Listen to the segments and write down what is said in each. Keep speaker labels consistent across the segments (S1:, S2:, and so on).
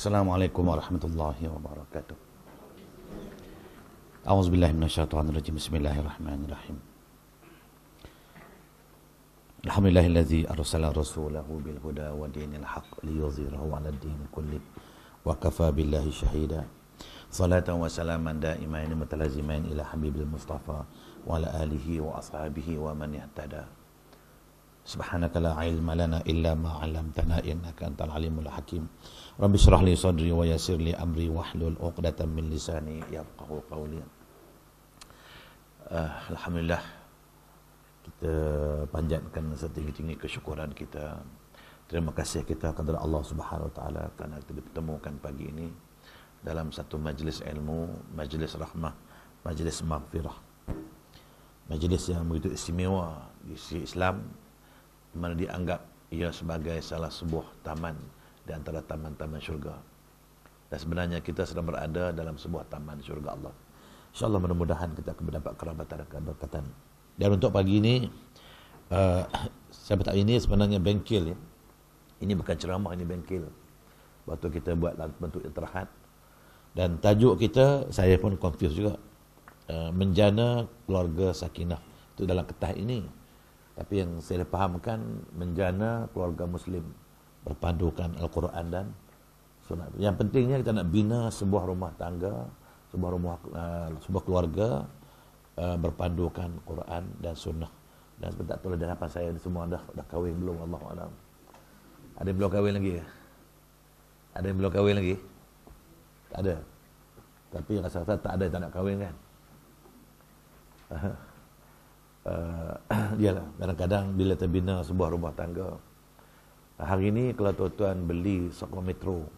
S1: Assalamualaikum warahmatullahi wabarakatuh. A'udzubillahi minasyaitonir rajim. Bismillahirrahmanirrahim. Alhamdulillahilladzi arsala rasulahu bil huda wa dinil haqq liyudhhirahu 'alad din kulli wa kafa billahi shahida. Salatan wa salaman da'imain mutalazimain ila habibil mustafa wa ala alihi wa ashabihi wa man ihtada. Subhanaka la ilma lana illa ma 'allamtana innaka antal alimul hakim. Rabbi shrah li sadri wa yassir li amri wahlul 'uqdatam min lisani yafqahu qawli. Alhamdulillah, kita panjatkan setinggi-tinggi kesyukuran kita. Terima kasih kita kepada Allah Subhanahu wa taala kerana kita dipertemukan pagi ini dalam satu majlis ilmu, majlis rahmah, majlis maghfirah. Majlis yang begitu istimewa di sisi Islam, mana dianggap ia sebagai salah sebuah taman di antara taman-taman syurga. Dan sebenarnya kita sedang berada dalam sebuah taman syurga Allah. InsyaAllah mudah-mudahan kita akan mendapat kerabatan dan keberkatan. Dan untuk pagi ini, saya beritahu ini sebenarnya bengkel ya. Ini bukan ceramah, ini bengkel. Waktu kita buat bentuk istirahat. Dan tajuk kita, saya pun confused juga. Menjana keluarga sakinah. Itu dalam ketah ini. Tapi yang saya fahamkan, menjana keluarga Muslim berpandukan Al-Quran dan Sunnah. Yang pentingnya kita nak bina sebuah rumah tangga, sebuah keluarga berpandukan Quran dan Sunnah. Dan sebentar tu harapan saya semua dah kahwin belum, Allahu'alam. Ada yang belum kahwin lagi? Ada yang belum kahwin lagi? Tak ada. Tapi rasa-rasa tak ada yang tak nak kahwin kan? Yalah, kadang-kadang bila terbina sebuah rumah tangga, hari ini kalau tuan-tuan beli sok metro,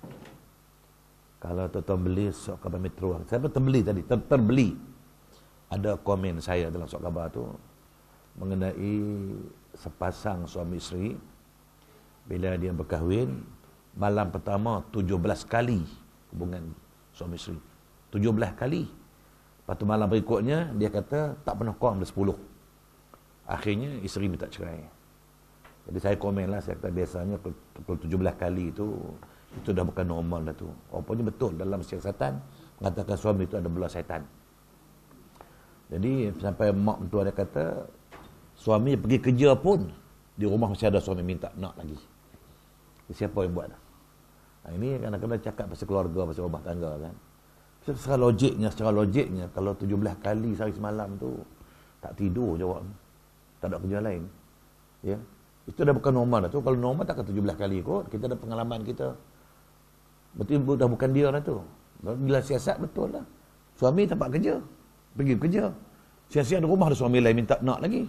S1: kalau tuan-tuan beli sok khabar metro, saya pun terbeli tadi, terbeli. Ada komen saya dalam sok khabar tu mengenai sepasang suami isteri bila dia berkahwin, malam pertama 17 kali hubungan suami isteri, 17 kali. Lepas tu malam berikutnya dia kata tak pernah kurang dari 10. Akhirnya isteri minta cerai. Jadi saya komen lah, saya kata biasanya kalau 17 kali itu dah bukan normal dah tu. Rupanya betul dalam siasatan mengatakan suami itu ada belah syaitan. Jadi sampai mak mentua dia kata suami pergi kerja pun di rumah masih ada suami minta nak lagi. Siapa yang buat? Nah, ini kadang-kadang cakap pasal keluarga, pasal rumah tangga kan. Secara logiknya kalau 17 kali sehari semalam tu tak tidur jawab. Tak ada kerja lain. Ya. Itu dah bukan normal dah tu. Kalau normal takkan 17 kali kot. Kita ada pengalaman kita. Betul dah bukan dia lah tu. Bila siasat betul lah. Suami tempat kerja. Pergi kerja. Siasat di rumah ada suami lain minta nak lagi.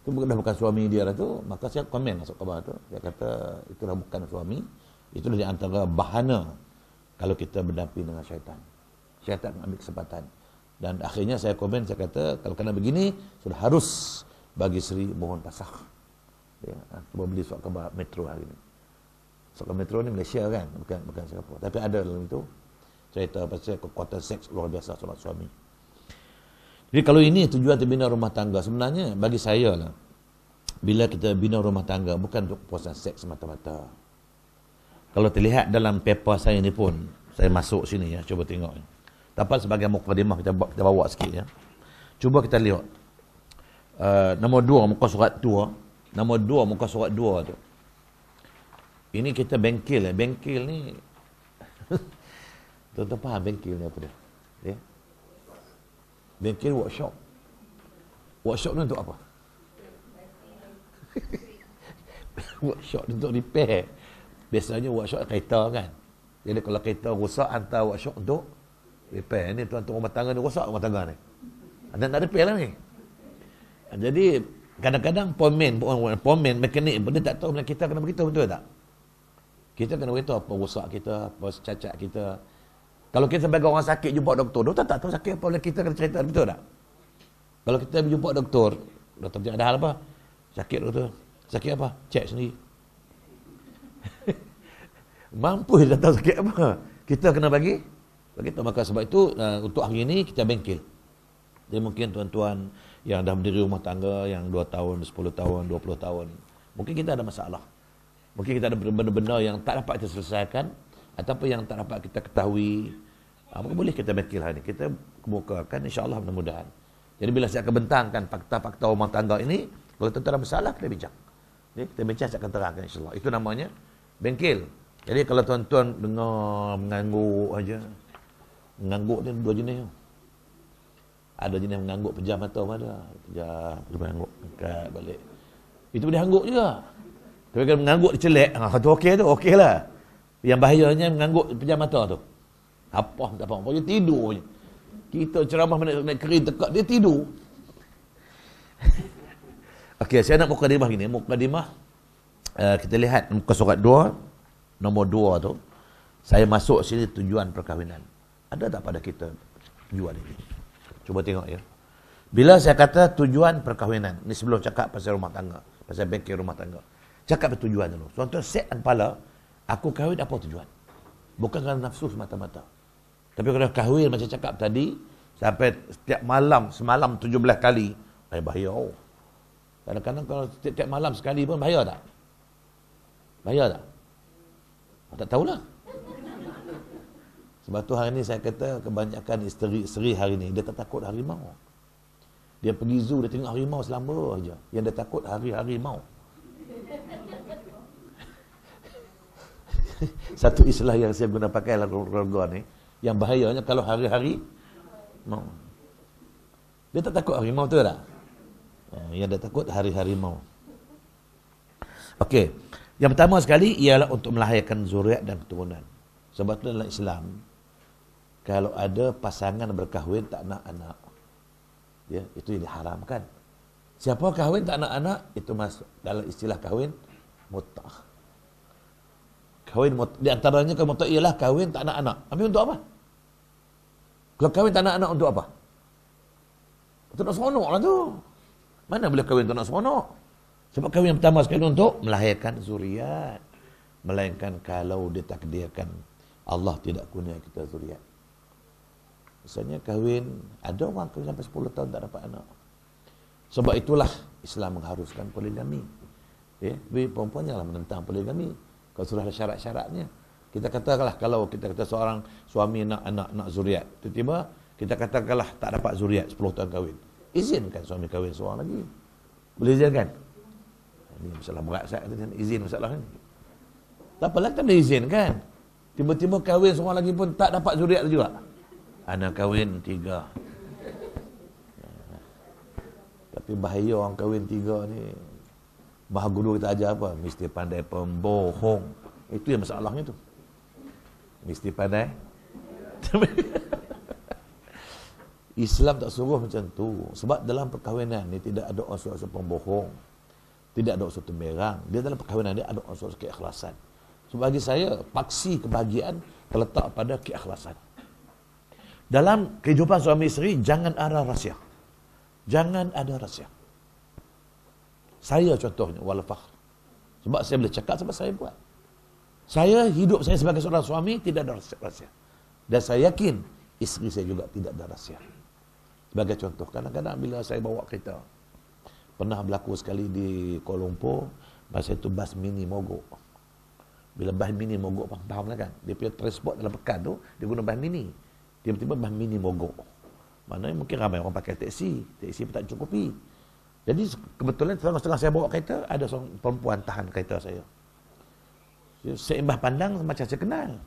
S1: Itu dah bukan suami dia lah tu. Maka saya komen masuk khabar tu. Saya kata itu dah bukan suami. Itu dah di antara bahana kalau kita berdamping dengan syaitan. Syaitan ambil kesempatan. Dan akhirnya saya komen, saya kata kalau kena begini sudah harus bagi isteri mohon pasah. Ya, cuba beli surat khabar metro hari ini. Surat khabar metro ni Malaysia kan, bukan Singapura. Tapi ada dalam itu cerita pasal kekuatan seks luar biasa seorang suami. Jadi kalau ini tujuan terbina rumah tangga, sebenarnya bagi saya lah, bila kita bina rumah tangga bukan untuk kepuasan seks semata-mata. Kalau terlihat dalam paper saya ni pun, saya masuk sini ya, cuba tengok. Dapat sebagai mukadimah kita bawa sikit ya. Cuba kita lihat. Nombor 2 muka surat 2. Nombor 2 muka surat 2 tu. Ini kita bengkel. Bengkel ni tuan-tuan faham bengkel ni apa dia? Ya? Bengkel workshop. Workshop ni untuk apa? Workshop ni untuk repair. Biasanya workshop kereta kan. Jadi kalau kereta rosak hantar workshop untuk repair. Ni tuan-tuan rumah tangga ni rosak rumah tangga ni. Ada nak repair lah ni. Jadi kadang-kadang pomen mekanik pun dia tak tahu kita kena beritahu, betul tak? Kita kena beritahu apa rosak kita, apa cacat kita. Kalau kita sebagai orang sakit jumpa doktor tak tahu sakit apa, kita kena cerita, betul tak? Kalau kita jumpa doktor ada hal apa? Sakit doktor. Sakit apa? Cek sendiri. Mampu dia tahu sakit apa. Kita kena bagi tahu. Maka sebab itu untuk hari ini kita bengkel. Jadi mungkin tuan-tuan yang dah berdiri rumah tangga yang 2 tahun, 10 tahun, 20 tahun, mungkin kita ada masalah. Mungkin kita ada benda-benda yang tak dapat kita selesaikan ataupun yang tak dapat kita ketahui, maka boleh kita bengkel hari ini. Kita kemukakan, insya-Allah mudah-mudahan. Jadi bila saya akan bentangkan fakta-fakta rumah tangga ini, kalau tuan-tuan ada masalah, kita bincang. Kita bincang, saya akan terangkan insya-Allah. Itu namanya bengkel. Jadi kalau tuan-tuan dengar mengangguk aja, mengangguk ni dua jenis. Ada jenis mengangguk pejam mata ada. Pejam, mengangguk, angkat balik. Itu boleh angguk juga. Tapi kalau mengangguk dicelek, tu okey lah. Yang bahayanya mengangguk pejam mata tu. Apa, tak apa. Dia tidur je. Kita ceramah nak kering tekak, dia tidur. Okey, saya nak mukadimah gini. Mukadimah, kita lihat muka surat 2, nombor 2 tu. Saya masuk sini tujuan perkahwinan. Ada tak pada kita tujuan ini? Cuba tengok ya. Bila saya kata tujuan perkahwinan, ni sebelum cakap pasal rumah tangga, pasal bengkel rumah tangga. Cakap tujuan dulu. Tuan-tuan set kepala, aku kahwin apa tujuan? Bukan kerana nafsu semata-mata. Tapi kalau kahwin macam cakap tadi, sampai setiap malam, semalam 17 kali, bahaya. Kadang-kadang kalau setiap malam sekali pun bahaya tak? Bahaya tak? Tak tahulah. Sebab tu hari ni saya kata kebanyakan isteri hari ni, dia tak takut harimau. Dia pergi zoo, dia tengok harimau selama aja. Yang dia takut harimau. Satu istilah yang saya guna pakai dalam keluarga ni, yang bahayanya kalau hari-hari mau. Dia tak takut harimau tu tak? Yang dia takut hari-hari mau. Okey. Yang pertama sekali ialah untuk melahirkan zuriat dan keturunan. Sebab tu dalam Islam, kalau ada pasangan berkahwin tak nak anak, ya, itu yang diharamkan. Siapa kahwin tak nak anak, itu masuk dalam istilah kahwin mut'ah. Kahwin di antaranya kalau mut'ah ialah kahwin tak nak anak. Tapi untuk apa? Kalau kahwin tak nak anak untuk apa? Tak nak seronok lah tu. Mana boleh kahwin tak nak seronok? Sebab kahwin yang pertama sekali untuk melahirkan zuriat. Melainkan kalau ditakdirkan Allah tidak kurnia kita zuriat. Misalnya kahwin, ada orang kahwin sampai 10 tahun tak dapat anak. Sebab itulah Islam mengharuskan poligami. Ya, tapi perempuan janganlah menentang poligami. Kalau sudah ada syarat-syaratnya. Kita katakanlah kalau kita kata seorang suami nak anak, nak zuriat. Tiba-tiba kita katakanlah tak dapat zuriat 10 tahun kahwin. Izinkan suami kahwin seorang lagi. Boleh izinkan? Ini masalah berat saya kata izin masalah ni. Tak apalah kita boleh izinkan. Tiba-tiba kahwin seorang lagi pun tak dapat zuriat juga. Anak kahwin 3. Tapi bahaya orang kahwin 3 ni. Maha guru kita ajar apa? Mesti pandai pembohong. Itu yang masalahnya tu. Mesti pandai. Islam tak suruh macam tu. Sebab dalam perkahwinan ni tidak ada unsur-unsur pembohong. Tidak ada unsur temberang. Dia dalam perkahwinan dia ada unsur keikhlasan. So bagi saya, paksi kebahagiaan terletak pada keikhlasan. Dalam kehidupan suami isteri, jangan ada rahsia. Jangan ada rahsia. Saya contohnya, wal fakhr. Sebab saya boleh cakap sebab saya buat. Saya hidup saya sebagai seorang suami tidak ada rahsia. Dan saya yakin isteri saya juga tidak ada rahsia. Sebagai contoh, kadang-kadang bila saya bawa kereta, pernah berlaku sekali di Kuala Lumpur, masa itu bas mini mogok. Bila bas mini mogok, faham lah kan? Dia punya transport dalam pekan tu, dia guna bas mini. Tiba-tiba bas mini mogok. Maknanya mungkin ramai orang pakai teksi. Teksi pun tak cukupi. Jadi kebetulan setengah saya bawa kereta, ada seorang perempuan tahan kereta saya. Seimbah pandang macam saya kenal.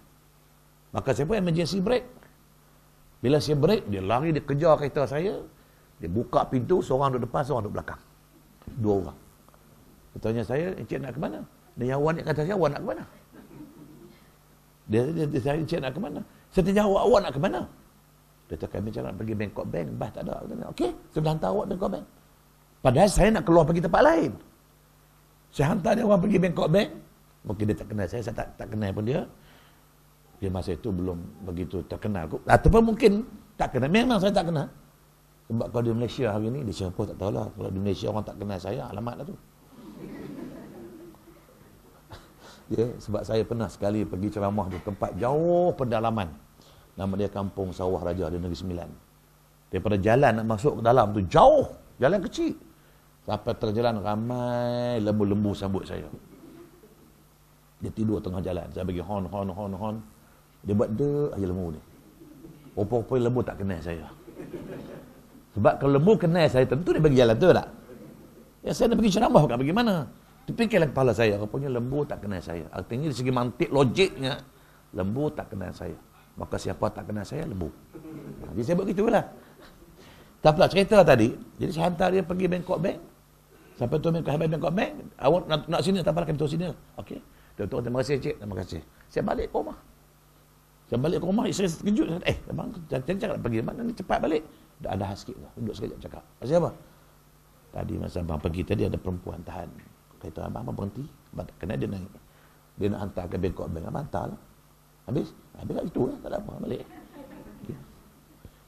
S1: Maka saya pun emergency brake. Bila saya brake, dia lari, dia kejar kereta saya. Dia buka pintu, seorang duduk depan, seorang duduk belakang. 2 orang. Dia tanya saya, Encik nak ke mana? Dia awak ni kata saya, awak nak ke mana? Dia saya, Encik nak ke mana? Saya tanya awak nak ke mana? Dia kata kami nak pergi Bangkok Bank, bah tak ada. Okey, saya dah hantar awak Bangkok Bank. Padahal saya nak keluar pergi tempat lain. Saya hantar dia orang pergi Bangkok Bank. Mungkin dia tak kenal saya tak kenal pun dia. Dia masa itu belum begitu terkenal. Ataupun mungkin tak kenal. Memang saya tak kenal. Sebab kalau di Malaysia hari ni, di Singapura tak tahulah. Kalau di Malaysia orang tak kenal saya, alamat lah tu. Ya, sebab saya pernah sekali pergi ceramah di tempat jauh pedalaman. Nama dia Kampung Sawah Raja di Negeri Sembilan. Daripada jalan nak masuk ke dalam tu jauh, jalan kecil. Sampai terjalan ramai lembu-lembu sambut saya. Dia tidur tengah jalan. Saya bagi hon. Dia buat aja lembu ni. Rupa-rupa lembu tak kenal saya. Sebab kalau lembu kenal saya, tentu dia bagi jalan, betul tak? Ya, saya nak pergi ceramah, bukan bagaimana. Terfikirlah kepala saya, rupanya lembu tak kenal saya. Artinya dari segi mantik, logiknya, lembu tak kenal saya. Maka siapa tak kenal saya, lembu. Jadi saya buat gitu lah. Tak pula cerita tadi, jadi saya hantar dia pergi Bangkok Bank. Sampai tu Bangkok Bank, awak nak sini, tak apa, kami turun sini. Okey. Dia tu, terima kasih cik, terima kasih. Saya balik ke rumah. Saya balik ke rumah, isteri terkejut. Abang, jangan cakap nak pergi. Mana ni cepat balik. Dah ada sikit lah. Duduk sekejap cakap. Pasal apa? Tadi masa abang pergi tadi ada perempuan tahan. Kata abang berhenti. Abang tak kena, dia naik. Dia nak hantar ke Bangkok Bank. Abang hantar lah. Habis kat situ lah. Tak ada apa. Balik. Okay.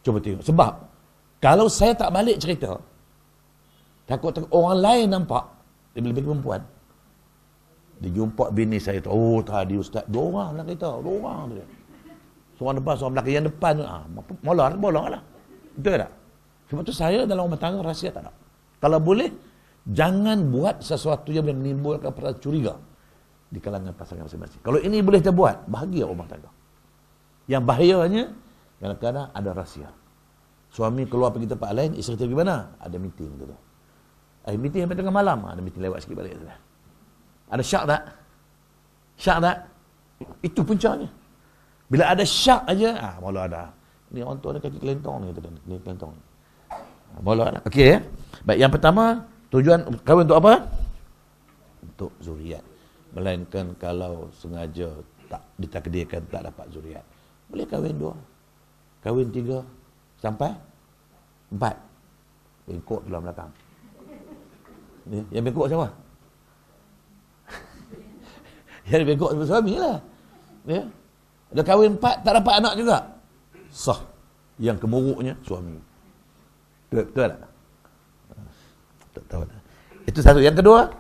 S1: Cuba tengok. Sebab, kalau saya tak balik cerita, takut orang lain nampak, dia lebih perempuan. Dia jumpa bini saya tu. Oh tadi ustaz. 2 orang lah kita. 2 orang tu. Seorang depan, seorang belakang. Yang depan tu, bolong lah. Betul tak? Sebab tu saya dalam rumah tangga rahsia tak ada. Kalau boleh, jangan buat sesuatu yang boleh menimbulkan perasaan curiga di kalangan pasangan masing-masing. Kalau ini boleh kita buat, bahagia rumah tangga. Yang bahayanya, kadang-kadang ada rahsia. Suami keluar pergi tempat lain, isteri pergi mana? Ada meeting tu. Meeting sampai tengah malam. Ada meeting lewat sikit balik. Ada syak tak? Syak tak? Itu puncanya. Bila ada syak aja, mula ada. Ni orang tua ada kaki kelentong ni. Kaki kelentong. Mula ada. Okey ya. Baik, yang pertama, tujuan kahwin untuk apa? Untuk zuriat. Melainkan kalau sengaja tak ditakdirkan tak dapat zuriat. Boleh kahwin 2. Kahwin 3. Sampai 4. Bengkok dalam belakang. Ni, yang bengkok siapa? Yang bengkok sama suami lah. Ya. Dah kahwin 4, tak dapat anak juga. Sah. Yang kemuruknya suami. Betul tak? Tak tahu. Itu satu. Yang kedua,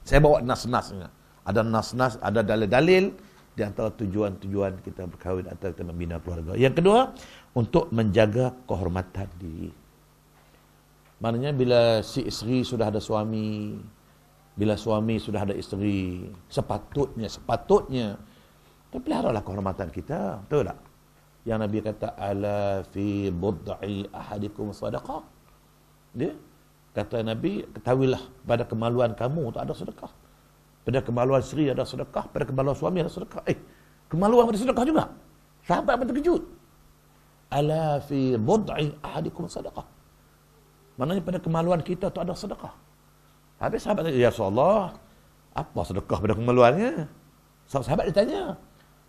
S1: saya bawa nas-nasnya. Ada nas-nas, ada dalil-dalil di antara tujuan-tujuan kita berkahwin atau kita membina keluarga. Yang kedua, untuk menjaga kehormatan diri. Maknanya bila si isteri sudah ada suami, bila suami sudah ada isteri, sepatutnya peliharalah kehormatan kita. Betul tak? Yang Nabi kata, ala fi bud'i ahadikum sadaqah. Dia kata Nabi, ketahuilah pada kemaluan kamu tu ada sedekah. Pada kemaluan isteri ada sedekah, pada kemaluan suami ada sedekah. Kemaluan ada sedekah juga. Sahabat pun terkejut. Ala fi bud'i ahadikum sadaqah. Maknanya pada kemaluan kita tu ada sedekah. Habis sahabat tanya, ya Rasulullah, apa sedekah pada kemaluannya? Sahabat dia tanya.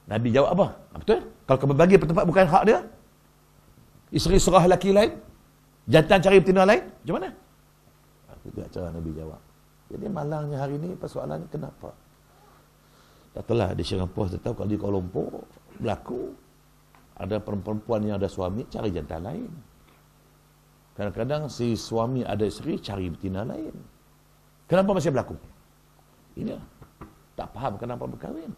S1: Nabi jawab apa? Betul? Kalau kau berbagi tempat bukan hak dia, isteri serah lelaki lain, jantan cari betina lain, macam mana? Itu cara Nabi jawab. Jadi malangnya hari ini persoalannya kenapa? Tak tahulah di Singapura, saya tahu kalau di Kuala Lumpur berlaku ada perempuan yang ada suami cari jantan lain. Kadang-kadang si suami ada isteri cari betina lain. Kenapa masih berlaku? Ini tak faham kenapa berkahwin.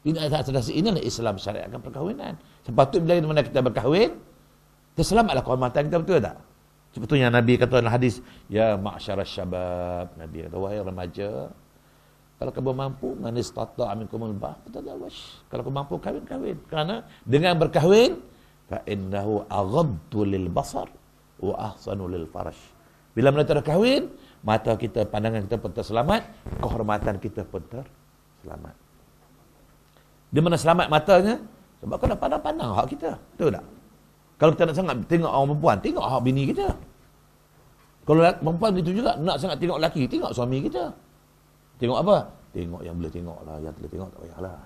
S1: Inilah Islam syariatkan perkahwinan. Sepatutnya bila mana kita berkahwin, terselamatlah kehormatan kita, betul tak? Sebetulnya Nabi kata dalam hadis, ya ma'syarasy syabab, Nabi kata, wahai remaja, kalau kamu mampu, man istata'a minkumul ba'ah fatazawwaj. Kalau kamu mampu kahwin. Kerana dengan berkahwin, fa innahu aghaddu lil basar wa ahsanu lil farash. Bila mana kita kahwin, mata kita, pandangan kita pun terselamat, kehormatan kita pun terselamat. Di mana selamat matanya? Sebab kau nak pandang-pandang hak kita. Betul tak? Kalau kita nak sangat tengok orang perempuan, tengok hak bini kita. Kalau perempuan begitu juga, nak sangat tengok lelaki, tengok suami kita. Tengok apa? Tengok yang boleh tengok lah. Yang boleh tengok tak payahlah.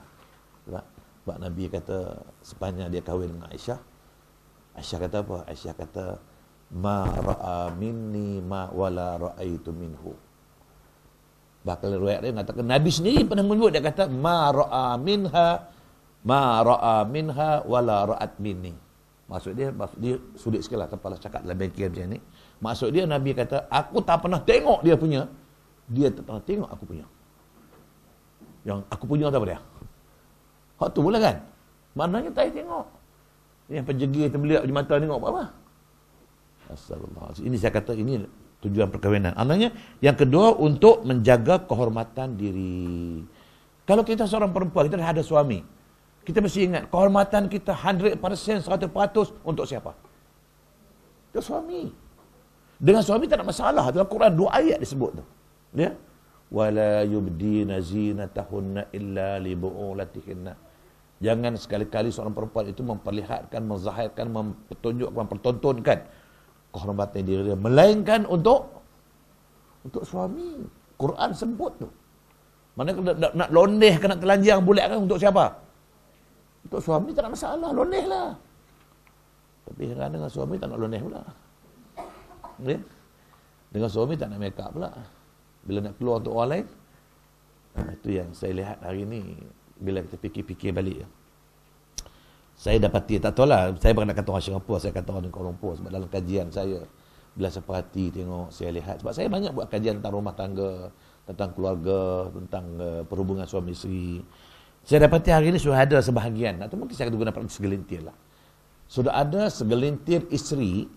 S1: Sebab Nabi kata, sepanjang dia kahwin dengan Aisyah, Aisyah kata apa? Aisyah kata, ma ra'a minni ma wala ra'aitu minhu. Bahkan riwayat dia mengatakan Nabi sendiri pernah menyebut, dia kata ma ra'a minha wala ra'at minni. Maksud dia sulit sekali lah tanpa cakap dalam bengkel macam ni. Maksud dia Nabi kata aku tak pernah tengok dia punya, dia tak pernah tengok aku punya. Yang aku punya tak apa dia? Hak tu pula kan? Maknanya tak tengok. Yang penjegi terbeliak di mata tengok apa? Astagfirullah. Ini saya kata ini tujuan perkahwinan. Maknanya yang kedua untuk menjaga kehormatan diri. Kalau kita seorang perempuan, kita dah ada suami. Kita mesti ingat, kehormatan kita 100%, 100% untuk siapa? Untuk suami. Dengan suami tak ada masalah. Dalam Quran 2 ayat disebut tu. Ya. Wala yubdina zinatahunna illa li bu'ulatihinna. Jangan sekali-kali seorang perempuan itu memperlihatkan, menzahirkan, mempertunjukkan, mempertontonkan kehormatan diri dia, melainkan untuk suami. Quran sebut tu. Mana nak londeh ke nak telanjang bulat kan untuk siapa? Untuk suami tak ada masalah, londeh lah. Tapi heran dengan suami tak nak londeh pula. Ya? Dengan suami tak nak make up pula. Bila nak keluar untuk orang lain, itu yang saya lihat hari ni. Bila kita fikir-fikir balik, saya dapati, tak tahu lah, saya bukan nak kata orang Singapura, saya kata orang Kuala Lumpur, sebab dalam kajian saya, bila saya perhati tengok, saya lihat, sebab saya banyak buat kajian tentang rumah tangga, tentang keluarga, tentang perhubungan suami isteri. Saya dapati hari ini sudah ada sebahagian, atau mungkin saya akan guna segelintir lah, sudah ada segelintir isteri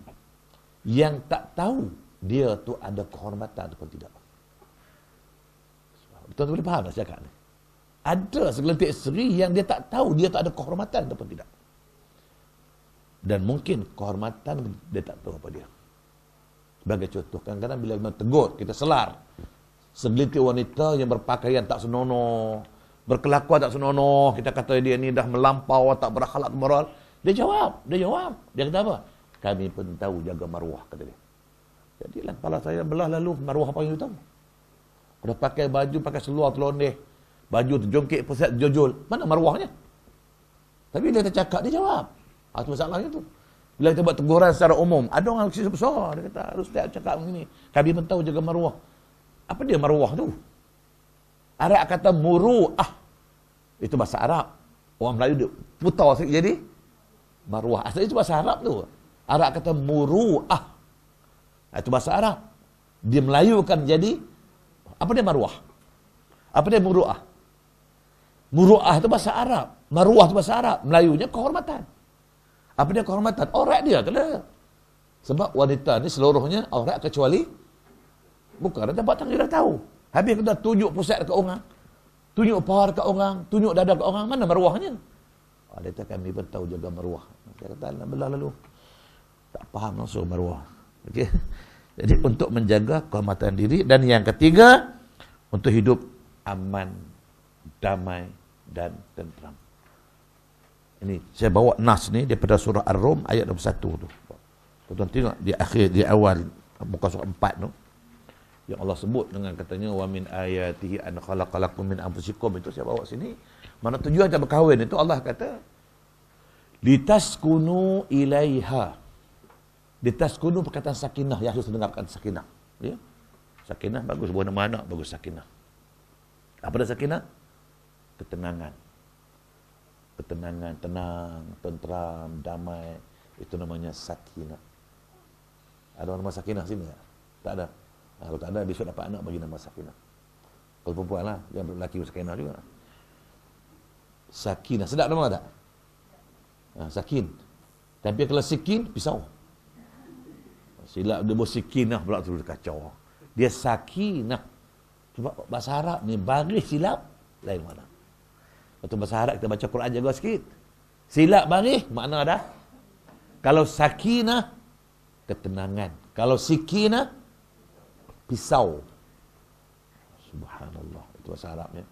S1: yang tak tahu dia tu ada kehormatan ataupun tidak. Betul-betul boleh faham tak saya cakap ni? Ada segelintir isteri yang dia tak tahu dia tak ada kehormatan ataupun tidak. Dan mungkin kehormatan dia tak tahu apa dia. Sebagai contoh, kadang-kadang bila kita tegur, kita selar segelintir wanita yang berpakaian tak senonoh, berkelakuan tak senonoh, kita kata dia ni dah melampau, tak berakhlak moral. Dia jawab. Dia kata apa? Kami pun tahu jaga maruah, kata dia. Jadilah kepala saya belah lalu, maruah apa yang you tahu? Dah pakai baju, pakai seluar terlondeh, baju terjongkik, pusat jojol. Mana maruahnya? Tapi bila kita cakap, dia jawab. Itu masalahnya tu. Bila kita buat teguran secara umum, ada orang kecil besar, dia kata, Ustaz cakap begini, kami pun tahu jaga maruah. Apa dia maruah tu? Arab kata muru'ah. Itu bahasa Arab. Orang Melayu dia putar sikit jadi maruah. Asalnya itu bahasa Arab tu. Arab kata muru'ah. Itu bahasa Arab. Dia melayukan jadi, apa dia maruah? Apa dia muru'ah? Muru'ah itu bahasa Arab. Maruah itu bahasa Arab. Melayunya kehormatan. Apa dia kehormatan? Aurat dia. Kena. Sebab wanita ni seluruhnya aurat kecuali buka. Dia buat tangan, dia dah tahu. Habis kita tunjuk pusat dekat orang. Tunjuk paha dekat orang. Tunjuk dada dekat orang. Mana maruahnya? Dia kata kami pun tahu jaga maruah. Saya kata, belah lalu. Tak faham langsung maruah. Okey. Jadi untuk menjaga kehormatan diri. Dan yang ketiga, untuk hidup aman, damai dan tenteram. Ini saya bawa nas ni daripada surah Ar-Rum ayat 21 tu. Tuan tengok di akhir, di awal muka surah 4 tu, yang Allah sebut dengan katanya wa min ayatihi an khalaqalakum min anfusikum, itu saya bawa sini. Mana tujuan kita berkahwin itu Allah kata litaskunu ilaiha. Litaskunu perkataan sakinah, yang harus dengarkan sakinah, ya. Sakinah bagus, buat nama anak bagus sakinah. Apa dia sakinah? Ketenangan. Ketenangan, tenang, tenteram, damai. Itu namanya sakinah. Ada nama sakinah sini tak? Tak ada. Kalau tak ada, besok dapat anak bagi nama sakinah. Kalau perempuan lah, yang lelaki sakinah juga. Sakinah, sedap nama tak? Sakin. Tapi kalau sikin, pisau. Silap dia bersikinah pula tu kacau. Dia sakinah. Sebab bahasa Arab ni baris silap lain mana. Waktu bahasa Arab kita baca Quran jaga sikit. Silap baris makna dah. Kalau sakinah ketenangan. Kalau sikinah pisau. Subhanallah, itu bahasa Arabnya.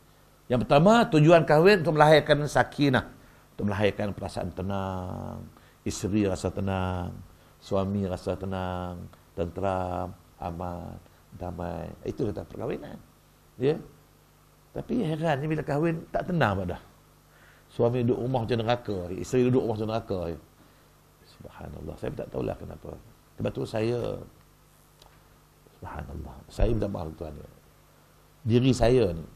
S1: Yang pertama, tujuan kahwin untuk melahirkan sakinah, untuk melahirkan perasaan tenang, isteri rasa tenang, suami rasa tenang, tenteram, aman, damai. Itu kata perkahwinan. Ya. Tapi herannya bila kahwin tak tenang pada. Suami duduk rumah macam neraka, isteri duduk rumah macam neraka. Subhanallah, saya tak tahulah kenapa. Sebab tu saya, subhanallah, saya minta maaf Tuhan. Diri saya ni,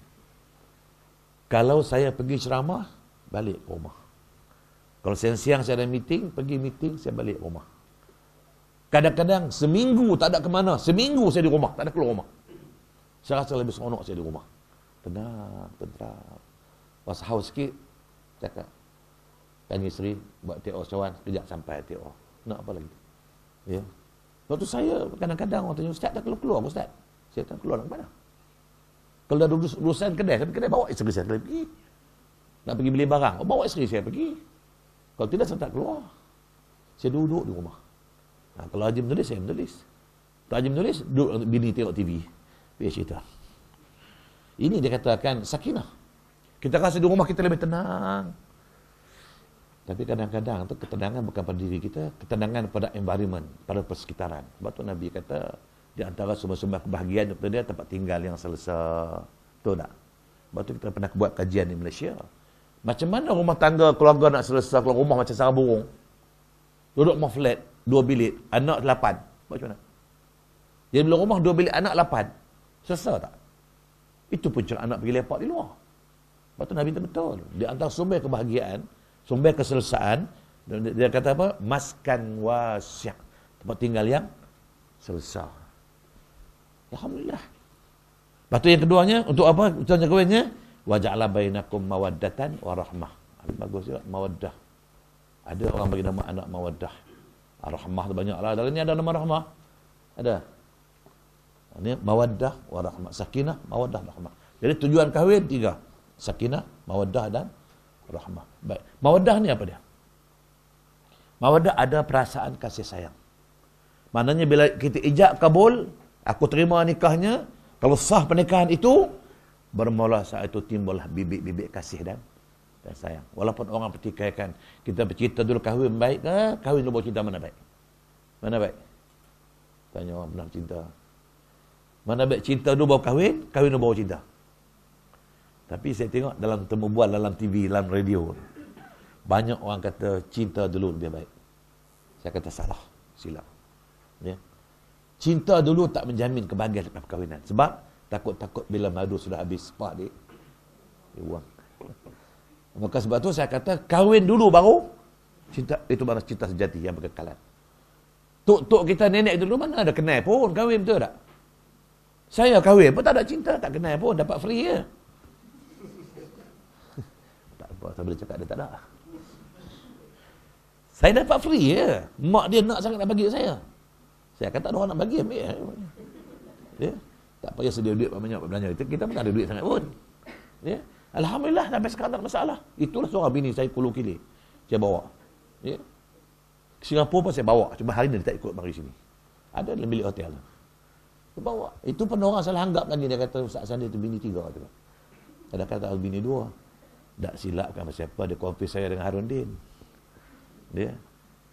S1: kalau saya pergi ceramah, balik rumah. Kalau siang-siang saya ada meeting, pergi meeting, saya balik rumah. Kadang-kadang seminggu tak ada ke mana, seminggu saya di rumah, tak ada keluar rumah. Saya rasa lebih seronok saya di rumah. Tenang, tenteram. Pas haus sikit, cakap. Tanya isteri, buat TO cawan, sekejap sampai TO. Nak apa lagi? Ya. Lepas tu saya, kadang-kadang orang tanya, Ustaz dah keluar Ustaz? Saya tak keluar nak ke mana? Kalau dah urusan kedai, kedai bawa isteri saya pergi. Nak pergi beli barang. Oh, bawa isteri saya pergi. Kalau tidak, saya tak keluar. Saya duduk di rumah. Kalau Haji menulis, saya menulis. Kalau Haji menulis, duduk bini tengok TV. Dia cerita. Ini dia katakan sakinah. Kita rasa di rumah kita lebih tenang. Tapi kadang-kadang tu ketenangan bukan pada diri kita, ketenangan pada environment, pada persekitaran. Sebab tu Nabi kata, di antara sumber-sumber kebahagiaan untuk dia tempat tinggal yang selesa. Betul tak? Sebab tu kita pernah buat kajian di Malaysia. Macam mana rumah tangga keluarga nak selesa kalau rumah macam sarang burung? Duduk rumah flat, 2 bilik, anak 8. Macam mana? Jadi bila rumah 2 bilik, anak 8. Selesa tak? Itu pun cara anak pergi lepak di luar. Sebab tu Nabi kata betul. Di antara sumber kebahagiaan, sumber keselesaan, dia kata apa? Maskan wasya'. Tempat tinggal yang selesa. Alhamdulillah. Lepas tu yang keduanya, untuk apa? Contohnya kahwinnya, wa ja'ala bainakum mawaddatan wa rahmah. Bagus juga, mawaddah. Ada orang bagi nama anak mawaddah. Rahmah tu banyaklah. Dalam ni ada nama rahmah. Ada. Ini mawaddah wa rahmah. Sakinah, mawaddah, rahmah. Jadi tujuan kahwin 3. Sakinah, mawaddah dan rahmah. Baik. Mawaddah ni apa dia? Mawaddah ada perasaan kasih sayang. Maknanya bila kita ijab kabul, aku terima nikahnya, kalau sah pernikahan itu, bermula saat itu timbullah bibit-bibit kasih dan sayang. Walaupun orang pertikaikan, kita bercinta dulu kahwin baik ke? Kahwin dulu baru cinta mana baik? Mana baik? Tanya orang pernah cinta. Mana baik cinta dulu baru kahwin? Kahwin dulu baru cinta. Tapi saya tengok dalam temu bual, dalam TV, dalam radio, banyak orang kata cinta dulu lebih baik. Saya kata salah, silap. Ya. Cinta dulu tak menjamin kebahagiaan dalam perkahwinan. Sebab takut-takut bila madu sudah habis, pak dia buang. Maka sebab tu saya kata kahwin dulu baru cinta, itu baru cinta sejati yang berkekalan. Tok-tok kita nenek dulu mana ada kenal pun kahwin, betul tak? Saya kahwin pun tak ada cinta, tak kenal pun, dapat free je. Tak apa, saya boleh cakap dia tak ada. Saya dapat free je. Mak dia nak sangat nak bagi saya. Saya kata ada orang nak bagi, ambil. Ya? Tak payah sedia duit banyak belanja. Kita pun tak ada duit sangat pun. Ya? Alhamdulillah, sampai sekarang tak ada masalah. Itulah seorang bini saya Kulu Kili. Saya bawa. Ya? Singapura pun saya bawa. Cuma hari ni dia tak ikut mari sini. Ada dalam bilik hotel. Saya bawa. Itu pun orang salah anggap lagi. Dia kata Ustaz Sandi itu bini 3. Kadang-kadang bini 2. Tak silapkan siapa. Dia confuse saya dengan Harun Din. Dia.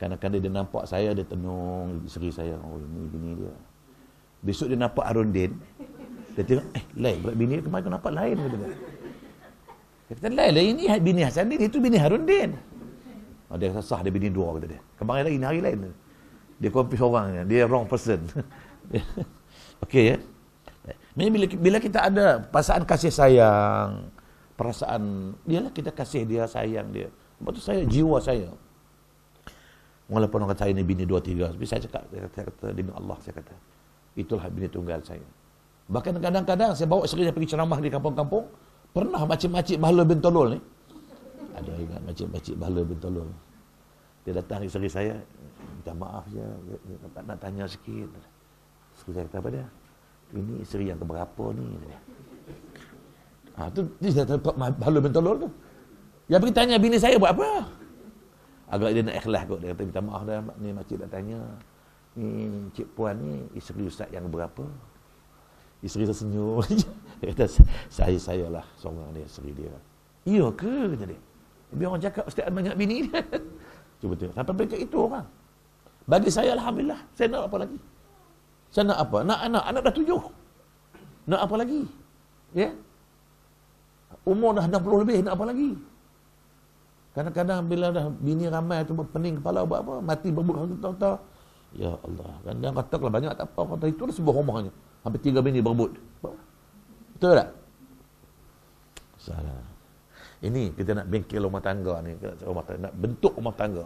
S1: Kadang-kadang dia nampak saya, dia tenung isteri saya. Oh, ini bini dia. Besok dia nampak Harun Din. Dia tengok, lain pula bini dia. Kemarin aku nampak lain. Dia kata, lain lah ini bini Hasan Din. Itu bini Harun Din. Oh, dia kata, sah dia bini 2, kata dia. Kemarin lagi, hari lain. Dia confuse orang. Dia wrong person. Okey ya. Bila kita ada perasaan kasih sayang, perasaan, dialah kita kasih dia, sayang dia. Sebab tu saya, jiwa saya. Walaupun orang kata saya ni bini 2, 3. Tapi saya cakap, saya kata demi Allah, saya kata. Itulah bini tunggal saya. Bahkan kadang-kadang saya bawa isteri saya pergi ceramah di kampung-kampung. Pernah makcik-makcik Bahala bin Tolol ni. Ada ingat makcik-makcik Bahala bin Tolol. Dia datang isteri saya. Minta maaf je. Dia nak tanya sikit. Isteri saya kata apa dia? Ini isteri yang keberapa ni? Tu dia kata Bahala bin Tolol tu. Dia pergi tanya bini saya buat apa? Agak dia nak ikhlas kot. Dia kata minta maaf dah. Ni makcik nak tanya. Ni Cik Puan ni isteri ustaz yang berapa? Isteri saya senyum. Dia kata saya lah seorang dia, isteri dia. Iya ke? Kata dia. Biar orang cakap ustaz banyak bini dia. Cuba tengok. Sampai mereka itu orang. Bagi saya Alhamdulillah. Saya nak apa lagi? Saya nak apa? Nak anak. Anak dah 7. Nak apa lagi? Ya? Umur dah 60 lebih. Nak apa lagi? Kadang-kadang bila dah bini ramai tu pening kepala buat apa? Mati berbuk tahu-tahu. Ya Allah. Kadang kata kalau banyak tak apa. Kata itu dah sebuah rumahnya. Hampir 3 bini berebut. Betul tak? Salah. Ini kita nak bengkel rumah tangga ni. Nak bentuk rumah tangga.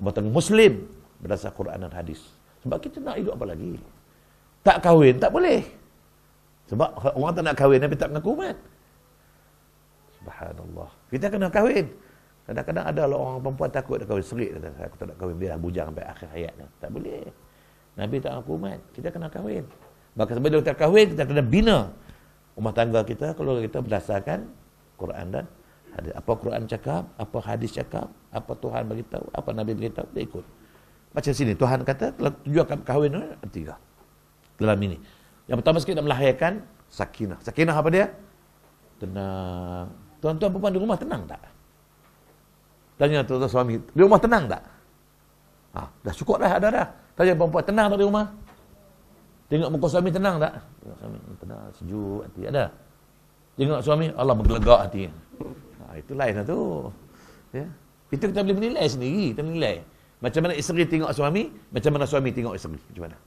S1: Rumah tangga Muslim. Berdasar Quran dan hadis. Sebab kita nak hidup apa lagi? Tak kahwin, tak boleh. Sebab orang tak nak kahwin, tapi tak mengaku umat. Subhanallah. Kita kena kahwin. Kadang-kadang ada orang perempuan takut nak kahwin, serik kata, aku tak nak kahwin, biar bujang sampai akhir hayatnya. Tak boleh. Nabi tak mengaku umat. Kita kena kahwin. Maka sebelum kita kahwin, kita kena bina rumah tangga kita kalau kita berdasarkan Quran dan Ada apa Quran cakap, apa hadis cakap, apa Tuhan beritahu, apa Nabi beritahu, dia ikut. Macam sini, Tuhan kata, kalau tujuan kahwin, tiga. Dalam ini. Yang pertama sekali nak melahirkan, sakinah. Sakinah apa dia? Tenang. Tuan-tuan perempuan di rumah tenang tak? Tanya tuan-tuan suami, di rumah tenang tak? Dah cukup dah, ada dah. Tanya perempuan, tenang tak di rumah? Tengok muka suami tenang tak? Tengok suami, tenang, sejuk hati, ada? Tengok suami, Allah bergelegak hati. Itu lain lah tu. Ya. Itu kita boleh menilai sendiri, kita menilai. Macam mana isteri tengok suami, macam mana suami tengok isteri. Macam mana?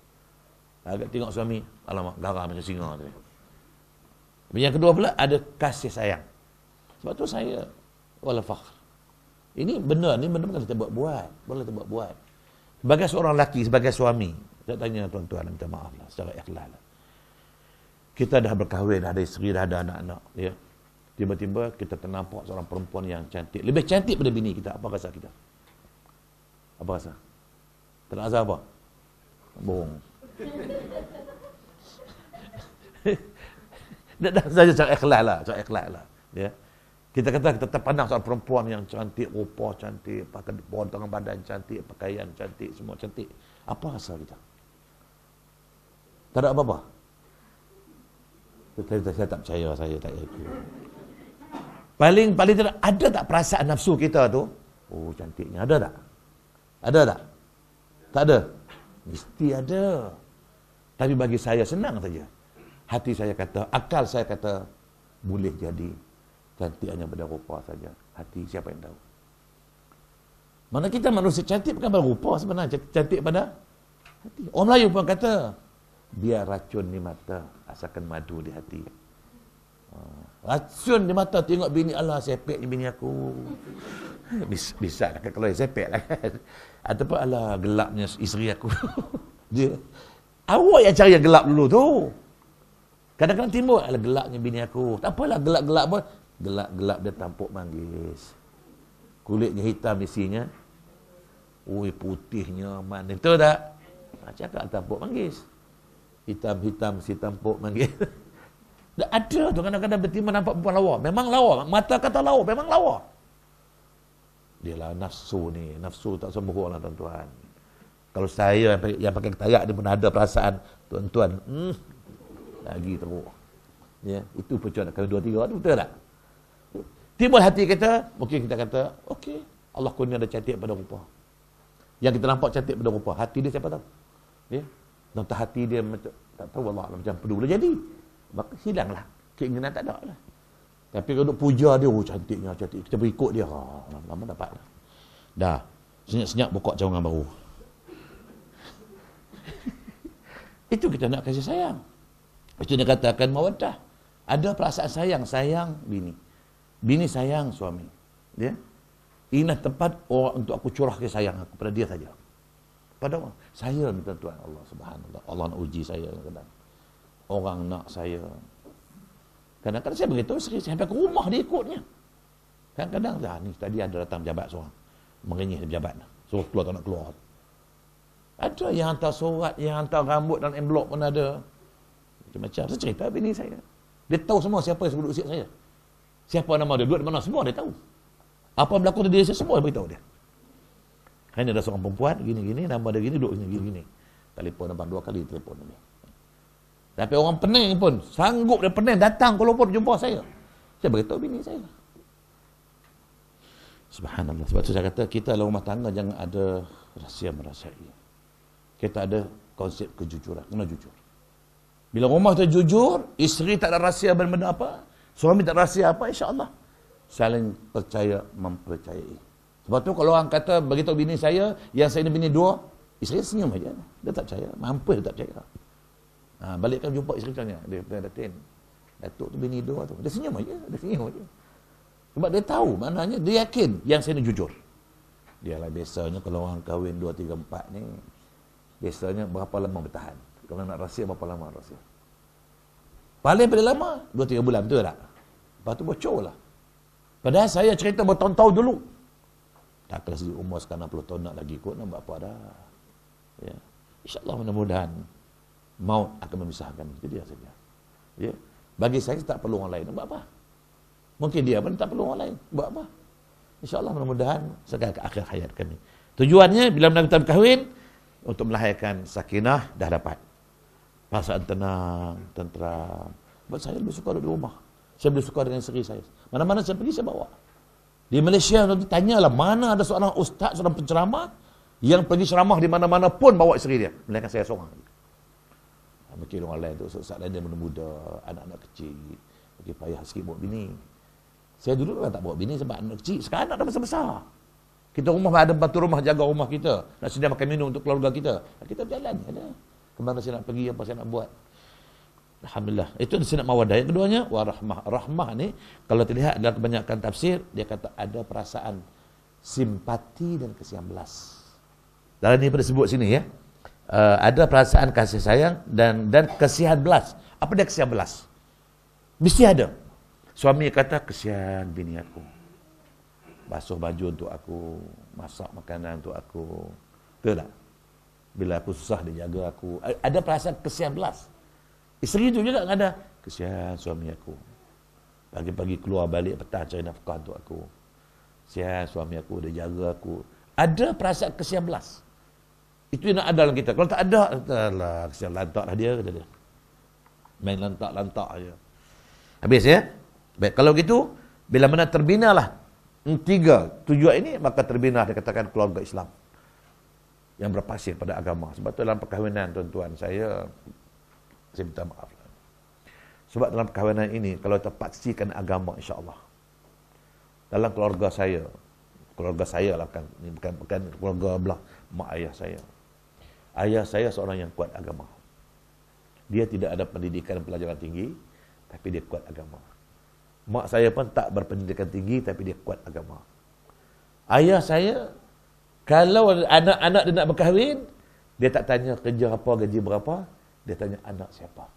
S1: Agak tengok suami, alamak, garam macam singa tu. Yang kedua pula, ada kasih sayang. Sebab tu saya, wala fakhr. Ini benar, ni benda bukan kita buat-buat. Boleh kita buat-buat. Sebagai seorang lelaki, sebagai suami, saya tanya tuan-tuan, minta maaf lah, secara ikhlas lah. Kita dah berkahwin, dah ada isteri, dah ada anak-anak. Ya. Tiba-tiba kita ternampak seorang perempuan yang cantik. Lebih cantik daripada bini kita. Apa rasa kita? Apa rasa? Tak nak rasa apa? Bohong. Dah saja cara ikhlas lah. Cara ikhlas lah. Ya. Kita kata kita terpandang seorang perempuan yang cantik, rupa cantik, pakai potongan badan cantik, pakaian cantik, semua cantik. Apa rasa kita? Tak ada apa-apa? Saya tak percaya, saya tak ikut. Paling tidak, ada tak perasaan nafsu kita tu? Oh, cantiknya. Ada tak? Ada tak? Tak ada? Mesti ada. Tapi bagi saya senang saja. Hati saya kata, akal saya kata, boleh jadi. Cantik hanya pada rupa saja. Hati siapa yang tahu? Mana kita manusia cantik bukan pada rupa sebenarnya. Cantik pada hati. Orang Melayu pun kata, biar racun di mata, asalkan madu di hati. Racun di mata, tengok bini, Allah sepek ni bini aku. Bisa lah kalau sepek lah kan. Ataupun Allah gelapnya isteri aku. Dia, awak yang cari yang gelap dulu tu. Kadang-kadang timbul, Allah gelapnya bini aku. Tak apalah gelap-gelap pun. Gelap-gelap dia tampuk manggis. Kulitnya hitam isinya. Ui, putihnya mana. Betul tak? Cakap tampuk manggis. Hitam-hitam si tampuk manggis. Dah ada tu kadang-kadang bertimbul nampak perempuan lawa. Memang lawa. Mata kata lawa. Memang lawa. Dia lah nafsu ni. Nafsu tak sembuh lah tuan-tuan. Kalau saya yang pakai ketayak ni pun ada perasaan. Tuan-tuan. Lagi teruk. Ya, itu percuma kali 2-3 tu betul tak? Timbul hati kita, mungkin kita kata, okey, Allah kurnia ada cantik pada rupa. Yang kita nampak cantik pada rupa, hati dia siapa tahu? Ya. Dan hati dia macam tak tahu Allah macam perlu boleh jadi. Maka hilanglah. Keinginan tak ada lah. Tapi kalau duk puja dia, oh cantiknya, cantik. Kita berikut dia, lama dapat dah. Dah. Senyap-senyap buka cawangan baru. Itu kita nak kasih sayang. Itu dia katakan mawaddah. Ada perasaan sayang bini. Bini sayang suami. Ya. Inilah tempat orang untuk aku curahkan sayang aku pada dia saja. Pada orang. Saya ni tuan-tuan, Allah subhanallah. Allah nak uji saya kadang. Orang nak saya. Kadang-kadang saya beritahu isteri saya sampai ke rumah dia ikutnya. Kadang-kadang ni tadi ada datang pejabat seorang. Mengenyih pejabat. Suruh keluar tak nak keluar. Ada yang hantar surat, yang hantar rambut dan envelope pun ada. Macam-macam. Saya cerita bini saya. Dia tahu semua siapa yang sebut usia saya. Siapa nama dia, duduk di mana, semua dia tahu. Apa berlaku di diri saya, semua dia beritahu dia. Hanya ada seorang perempuan, gini-gini, nama dia gini, duduk gini-gini. Telefon abang 2 kali, telefon ini. Tapi orang Pening pun, sanggup dia Pening, datang ke Kuala Lumpur jumpa saya. Saya beritahu bini saya. Subhanallah. Sebab tu saya kata, kita dalam rumah tangga jangan ada rahsia merahsiai. Kita ada konsep kejujuran, kena jujur. Bila rumah tu jujur, isteri tak ada rahsia benda-benda apa, suami tak ada rahsia apa, insya-Allah saling percaya mempercayai. Sebab tu kalau orang kata beritahu bini saya, yang saya ni bini 2, isteri senyum aja. Dia tak percaya, mampu dia tak percaya. Balikkan jumpa isteri tanya, dia Datin, Datuk tu bini 2 tu. Dia senyum aja, Sebab dia tahu, maknanya dia yakin yang saya ni jujur. Dialah biasanya kalau orang kahwin 2, 3, 4 ni, biasanya berapa lama bertahan? Kalau nak rahsia berapa lama rahsia? Paling lama 2-3 bulan, betul tak? Lepas tu bocor lah. Padahal saya cerita bertahun-tahun dulu. Tak kena segi umur sekarang 60 tahun nak lagi kot, nak buat apa dah. Ya. InsyaAllah mudah-mudahan maut akan memisahkan. Itu dia saja. Ya. Bagi saya tak perlu orang lain nak buat apa. Mungkin dia pun tak perlu orang lain. Buat apa? InsyaAllah mudah-mudahan sekali ke akhir hayat kami. Tujuannya bila mana kita berkahwin, untuk melahirkan sakinah, dah dapat. Perasaan tenang, tenteram. Sebab saya lebih suka duduk di rumah. Saya lebih suka dengan isteri saya. Mana-mana saya pergi, saya bawa. Di Malaysia, nanti tanyalah, mana ada seorang ustaz, seorang penceramah, yang pergi ceramah di mana-mana pun bawa isteri dia. Melainkan saya seorang. Mungkin orang lain tu, ustaz lain dia muda-muda, anak-anak kecil. Mungkin payah sikit bawa bini. Saya dulu kan tak bawa bini sebab anak kecil. Sekarang anak dah besar-besar. Kita rumah ada batu rumah, jaga rumah kita. Nak sedia makan minum untuk keluarga kita. Kita berjalan. Ada. Kemana saya nak pergi, apa saya nak buat. Alhamdulillah. Itu sunat mawaddah. Yang keduanya, warahmah. Rahmah ni, kalau terlihat dalam kebanyakan tafsir, dia kata ada perasaan simpati dan kesian belas. Dalam ni pada sebut sini ya. Ada perasaan kasih sayang dan kesian belas. Apa dia kesian belas? Mesti ada. Suami kata, kesian bini aku. Basuh baju untuk aku, masak makanan untuk aku. Betul tak? Bila aku susah, dia jaga aku. Ada perasaan kesian belas. Isteri itu juga ada. Kesian suami aku. Pagi-pagi keluar balik petang cari nafkah untuk aku. Kesian suami aku, dia jaga aku. Ada perasaan kesian belas. Itu yang nak ada dalam kita. Kalau tak ada, alah, kesian lantak lah dia. Kata dia. Main lantak-lantak aja. Habis ya? Baik, kalau gitu, bila mana terbinalah tiga tujuan ini, maka terbina dikatakan keluarga Islam yang berpasir pada agama. Sebab tu dalam perkahwinan tuan-tuan saya minta maaf. Sebab dalam perkahwinan ini, kalau terpaksikan agama insya-Allah. Dalam keluarga saya lah kan, ini bukan keluarga belah mak ayah saya. Ayah saya seorang yang kuat agama. Dia tidak ada pendidikan pelajaran tinggi, tapi dia kuat agama. Mak saya pun tak berpendidikan tinggi, tapi dia kuat agama. Ayah saya, kalau anak-anak dia nak berkahwin, dia tak tanya kerja apa, gaji berapa. Dia tanya anak siapa.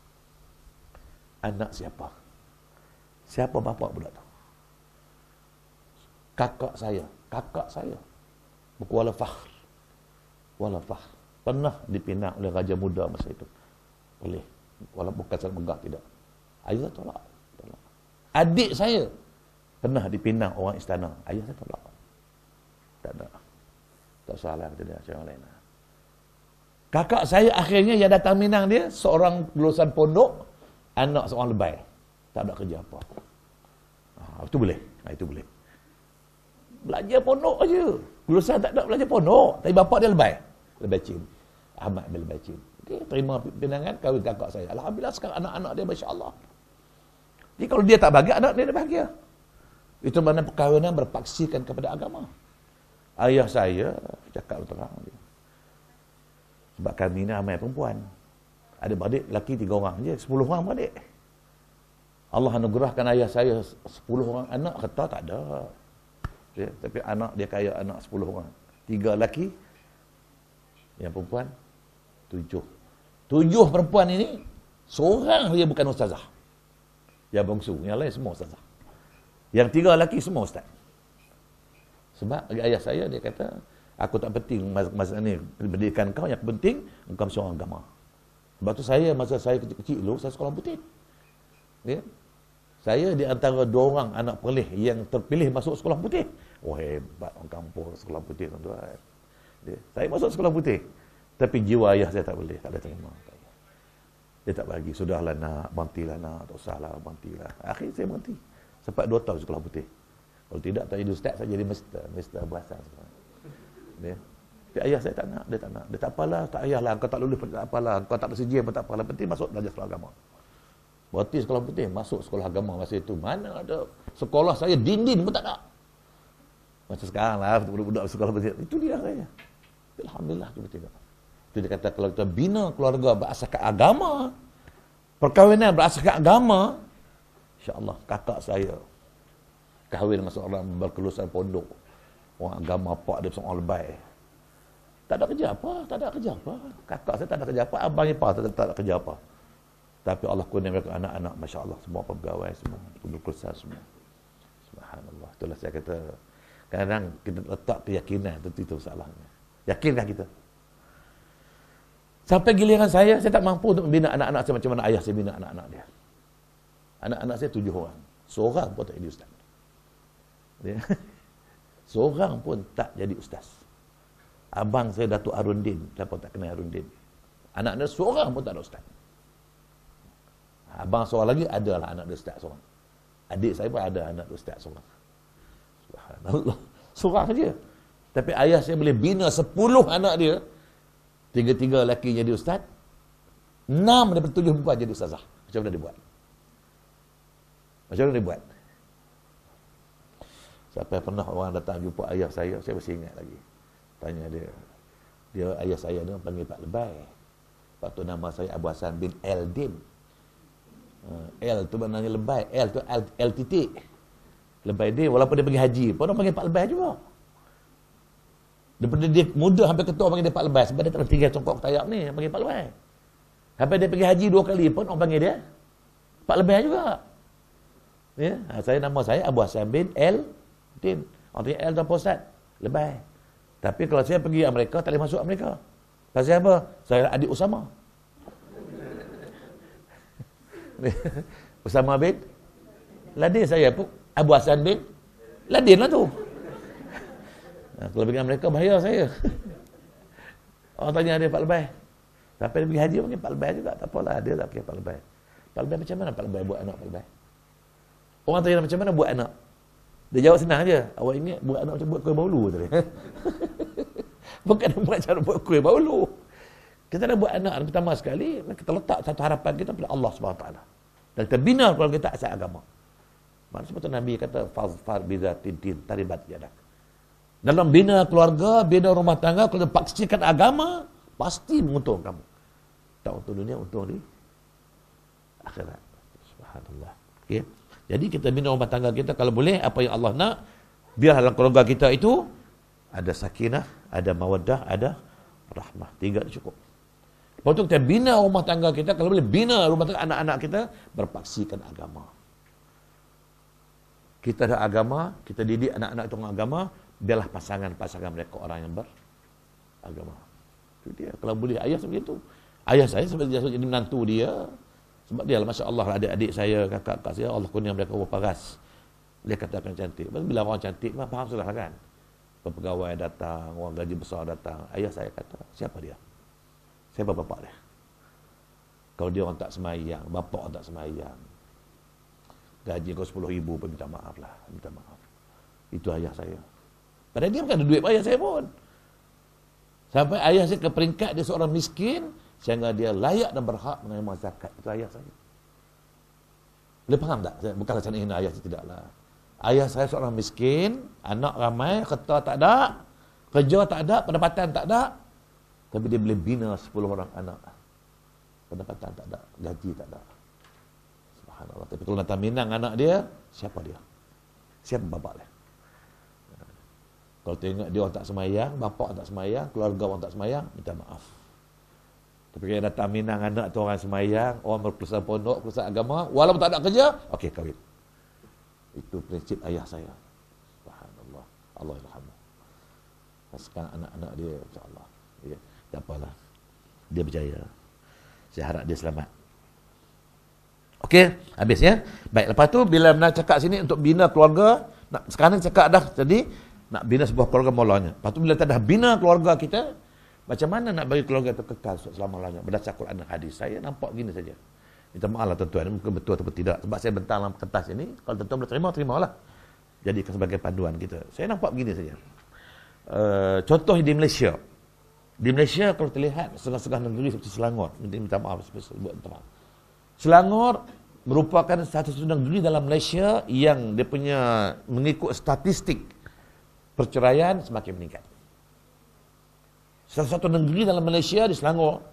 S1: Anak siapa. Siapa bapa budak tu? Kakak saya. Berkuala fakhr. Wala fakhr. Pernah dipinang oleh Raja Muda masa itu. Boleh. Walaupun bukan sangat megah, tidak. Ayah tolak. Adik saya pernah dipinang orang istana. Ayah saya tolak. Tak ada. Tak salah kata dia, macam orang lain. Kakak saya akhirnya yang datang minang dia, seorang lulusan pondok, anak seorang lebay. Tak ada kerja apa. Itu boleh. Itu boleh. Belajar pondok aja. Lulusan tak ada belajar pondok. Tapi bapak dia lebay. Lebay cin. Ahmad bin lebay cin. Okay, terima pinangan, kahwin kakak saya. Alhamdulillah sekarang anak-anak dia, Masya Allah. Jadi kalau dia tak bahagia, anak dia bahagia. Itu mana perkahwinan berpaksikan kepada agama. Ayah saya cakap terang dia. Sebab kami ni ramai perempuan. Ada beradik, lelaki 3 orang je, 10 orang beradik. Allah anugerahkan ayah saya 10 orang anak, kata tak ada. Ya, tapi anak dia kaya anak 10 orang. 3 lelaki, yang perempuan 7. 7 perempuan ini, seorang dia bukan ustazah. Yang bongsu, yang lain semua ustazah. Yang 3 lelaki semua ustaz. Sebab ayah saya dia kata, aku tak penting masa ni pendidikan kau, yang penting engkau mesti orang agama. Sebab tu saya masa saya kecil-kecil dulu saya sekolah putih. Ya. Saya di antara 2 orang anak perlih yang terpilih masuk sekolah putih. Oh hebat orang kampung sekolah putih tuan-tuan. Ya. Saya masuk sekolah putih. Tapi jiwa ayah saya tak boleh, tak ada terima. Dia tak bagi, sudahlah nak, berhentilah nak, tak usahlah, berhentilah. Akhirnya saya berhenti. Sempat 2 tahun sekolah putih. Kalau tidak, tak jadi ustaz, saya jadi mister berasal. Dia. Tapi ayah saya tak nak, dia tak nak. Dia tak apalah, tak payahlah, kau tak lulus pun tak apalah, kau tak bersijil pun tak apalah, penting masuk belajar sekolah agama. Berhenti sekolah putih, masuk sekolah agama masa itu. Mana ada sekolah saya, dinding pun tak ada. Macam sekarang lah, budak-budak sekolah putih. Itu dia saya. Alhamdulillah, kita tengok. Itu dia kata, kalau kita bina keluarga berasaskan agama, perkahwinan berasaskan agama, insya-Allah kakak saya kahwin dengan seorang berkelulusan pondok, orang agama, pak dia seorang lebay. Tak ada kerja apa. Kakak saya tak ada kerja apa, abang ipar tak ada kerja apa. Tapi Allah kurnia mereka anak-anak, masya-Allah, semua pegawai, semua berusaha semua. Subhanallah. Itulah saya kata, kadang kita letak keyakinan, itu salahnya. Yakinkah kita? Sampai giliran saya tak mampu untuk membina anak-anak saya macam mana ayah saya bina anak-anak dia. Anak-anak saya 7 orang. Seorang pun tak jadi ustaz. Ya. Seorang pun tak jadi ustaz. Abang saya Datuk Harundin, siapa tak kenal Harundin? Anak dia seorang pun tak ada ustaz. Abang seorang lagi adalah anak dia ustaz seorang. Adik saya pun ada anak dia ustaz seorang. Subhanallah. Seorang saja. Tapi ayah saya boleh bina 10 anak dia. 3 lelaki jadi ustaz. 6 daripada 7 perempuan jadi ustazah. Macam mana dia buat? Macam mana dia buat? Sampai pernah orang datang jumpa ayah saya masih ingat lagi. Tanya dia. Ayah saya ni panggil Pak Lebay. Lepas tu nama saya Abu Hassan bin Eldin. L tu maknanya lebay. L tu L titik. Lebay dia, walaupun dia pergi haji pun orang panggil Pak Lebay juga. Daripada dia muda sampai ketua panggil dia Pak Lebay. Sebab dia tak tinggal congkok tayap ni, panggil Pak Lebay. Sampai dia pergi haji 2 kali pun orang panggil dia Pak Lebay juga. Ya, nama saya Abu Hassan bin Eldin. Orang tanya L tu apa Ustaz? Lebay. Tapi kalau saya pergi Amerika, tak boleh masuk Amerika. Pasal apa? Saya adik Usama. Usama bin Ladin saya pun Abu Hassan bin Ladin lah tu. Kalau pergi Amerika bahaya saya. Orang tanya dia Pak Lebay. Tapi dia pergi haji panggil Pak Lebay juga. Tak apalah, dia tak panggil Pak Lebay. Pak Lebay macam mana Pak Lebay buat anak Pak Lebay? Orang tanya macam mana buat anak? Dia jawab senang je. Awak ingat buat anak macam buat kuih baulu tadi. Bukan buat cara buat kuih baulu. Kita nak buat anak pertama sekali, kita letak satu harapan kita pada Allah SWT. Dan kita bina keluarga kita asal agama. Maksudnya seperti Nabi kata, fazfar bizatin din taribat yadak. Dalam bina keluarga, bina rumah tangga, kalau kita paksikan agama, pasti menguntung kamu. Tak untung dunia, untung di akhirat. Subhanallah. Okay. Jadi kita bina rumah tangga kita, kalau boleh, apa yang Allah nak, biar dalam keluarga kita itu, ada sakinah, ada mawaddah, ada rahmah. 3 cukup. Lepas tu kita bina rumah tangga kita, kalau boleh bina rumah tangga anak-anak kita, berpaksikan agama. Kita ada agama, kita didik anak-anak itu dengan agama, biarlah pasangan-pasangan mereka orang yang beragama. Itu dia. Kalau boleh, ayah seperti itu. Ayah saya seperti jadi menantu dia, sebab dia, Masya Allah, adik-adik saya, kakak-kakak saya, Allah kurnia mereka berparas. Dia katakan cantik. Bila orang cantik, faham sudah kan? Pegawai datang, orang gaji besar datang. Ayah saya kata, siapa dia? Siapa bapak dia? Kalau dia orang tak semayang, bapak orang tak semayang, gaji kau 10,000 pun minta maaf lah. Minta maaf. Itu ayah saya. Padahal dia bukan ada duit ayah saya pun. Sampai ayah saya ke peringkat dia seorang miskin, sehingga dia layak dan berhak menerima zakat. Itu ayah saya. Boleh faham tak? Bukanlah saya hina ayah saya, tidaklah. Ayah saya seorang miskin, anak ramai, kereta tak ada, kerja tak ada, pendapatan tak ada. Tapi dia boleh bina 10 orang anak. Pendapatan tak ada, gaji tak ada. Subhanallah. Tapi kalau datang Minang anak dia, siapa dia? Siapa bapak dia? Kalau tengok dia orang tak semayang, bapak tak semayang, keluarga orang tak semayang, minta maaf. Tapi kalau datang Minang anak tu orang semayang, orang berkeluarga pondok, keluarga agama, walaupun tak ada kerja, okey kahwin. Itu prinsip ayah saya. Subhanallah. Allah yarhamhu. Sekarang anak-anak dia, insya-Allah. Ya, tak apalah. Dia berjaya. Saya harap dia selamat. Okey, habis ya. Baik, lepas tu bila nak cakap sini untuk bina keluarga, sekarang cakap dah tadi nak bina sebuah keluarga maulanya. Lepas tu bila kita dah bina keluarga kita, macam mana nak bagi keluarga itu kekal selama-lamanya berdasar Quran dan hadis. Saya nampak gini saja. Minta maaf lah tuan-tuan, mungkin betul atau tidak. Sebab saya bentang dalam kertas ini, kalau tuan-tuan boleh terima, terimalah. Jadikan sebagai panduan kita. Saya nampak begini saja. Contoh di Malaysia. Di Malaysia kalau terlihat setengah-setengah negeri seperti Selangor. Minta maaf. Selangor merupakan satu negeri dalam Malaysia yang dia punya mengikut statistik perceraian semakin meningkat. Salah satu negeri dalam Malaysia di Selangor,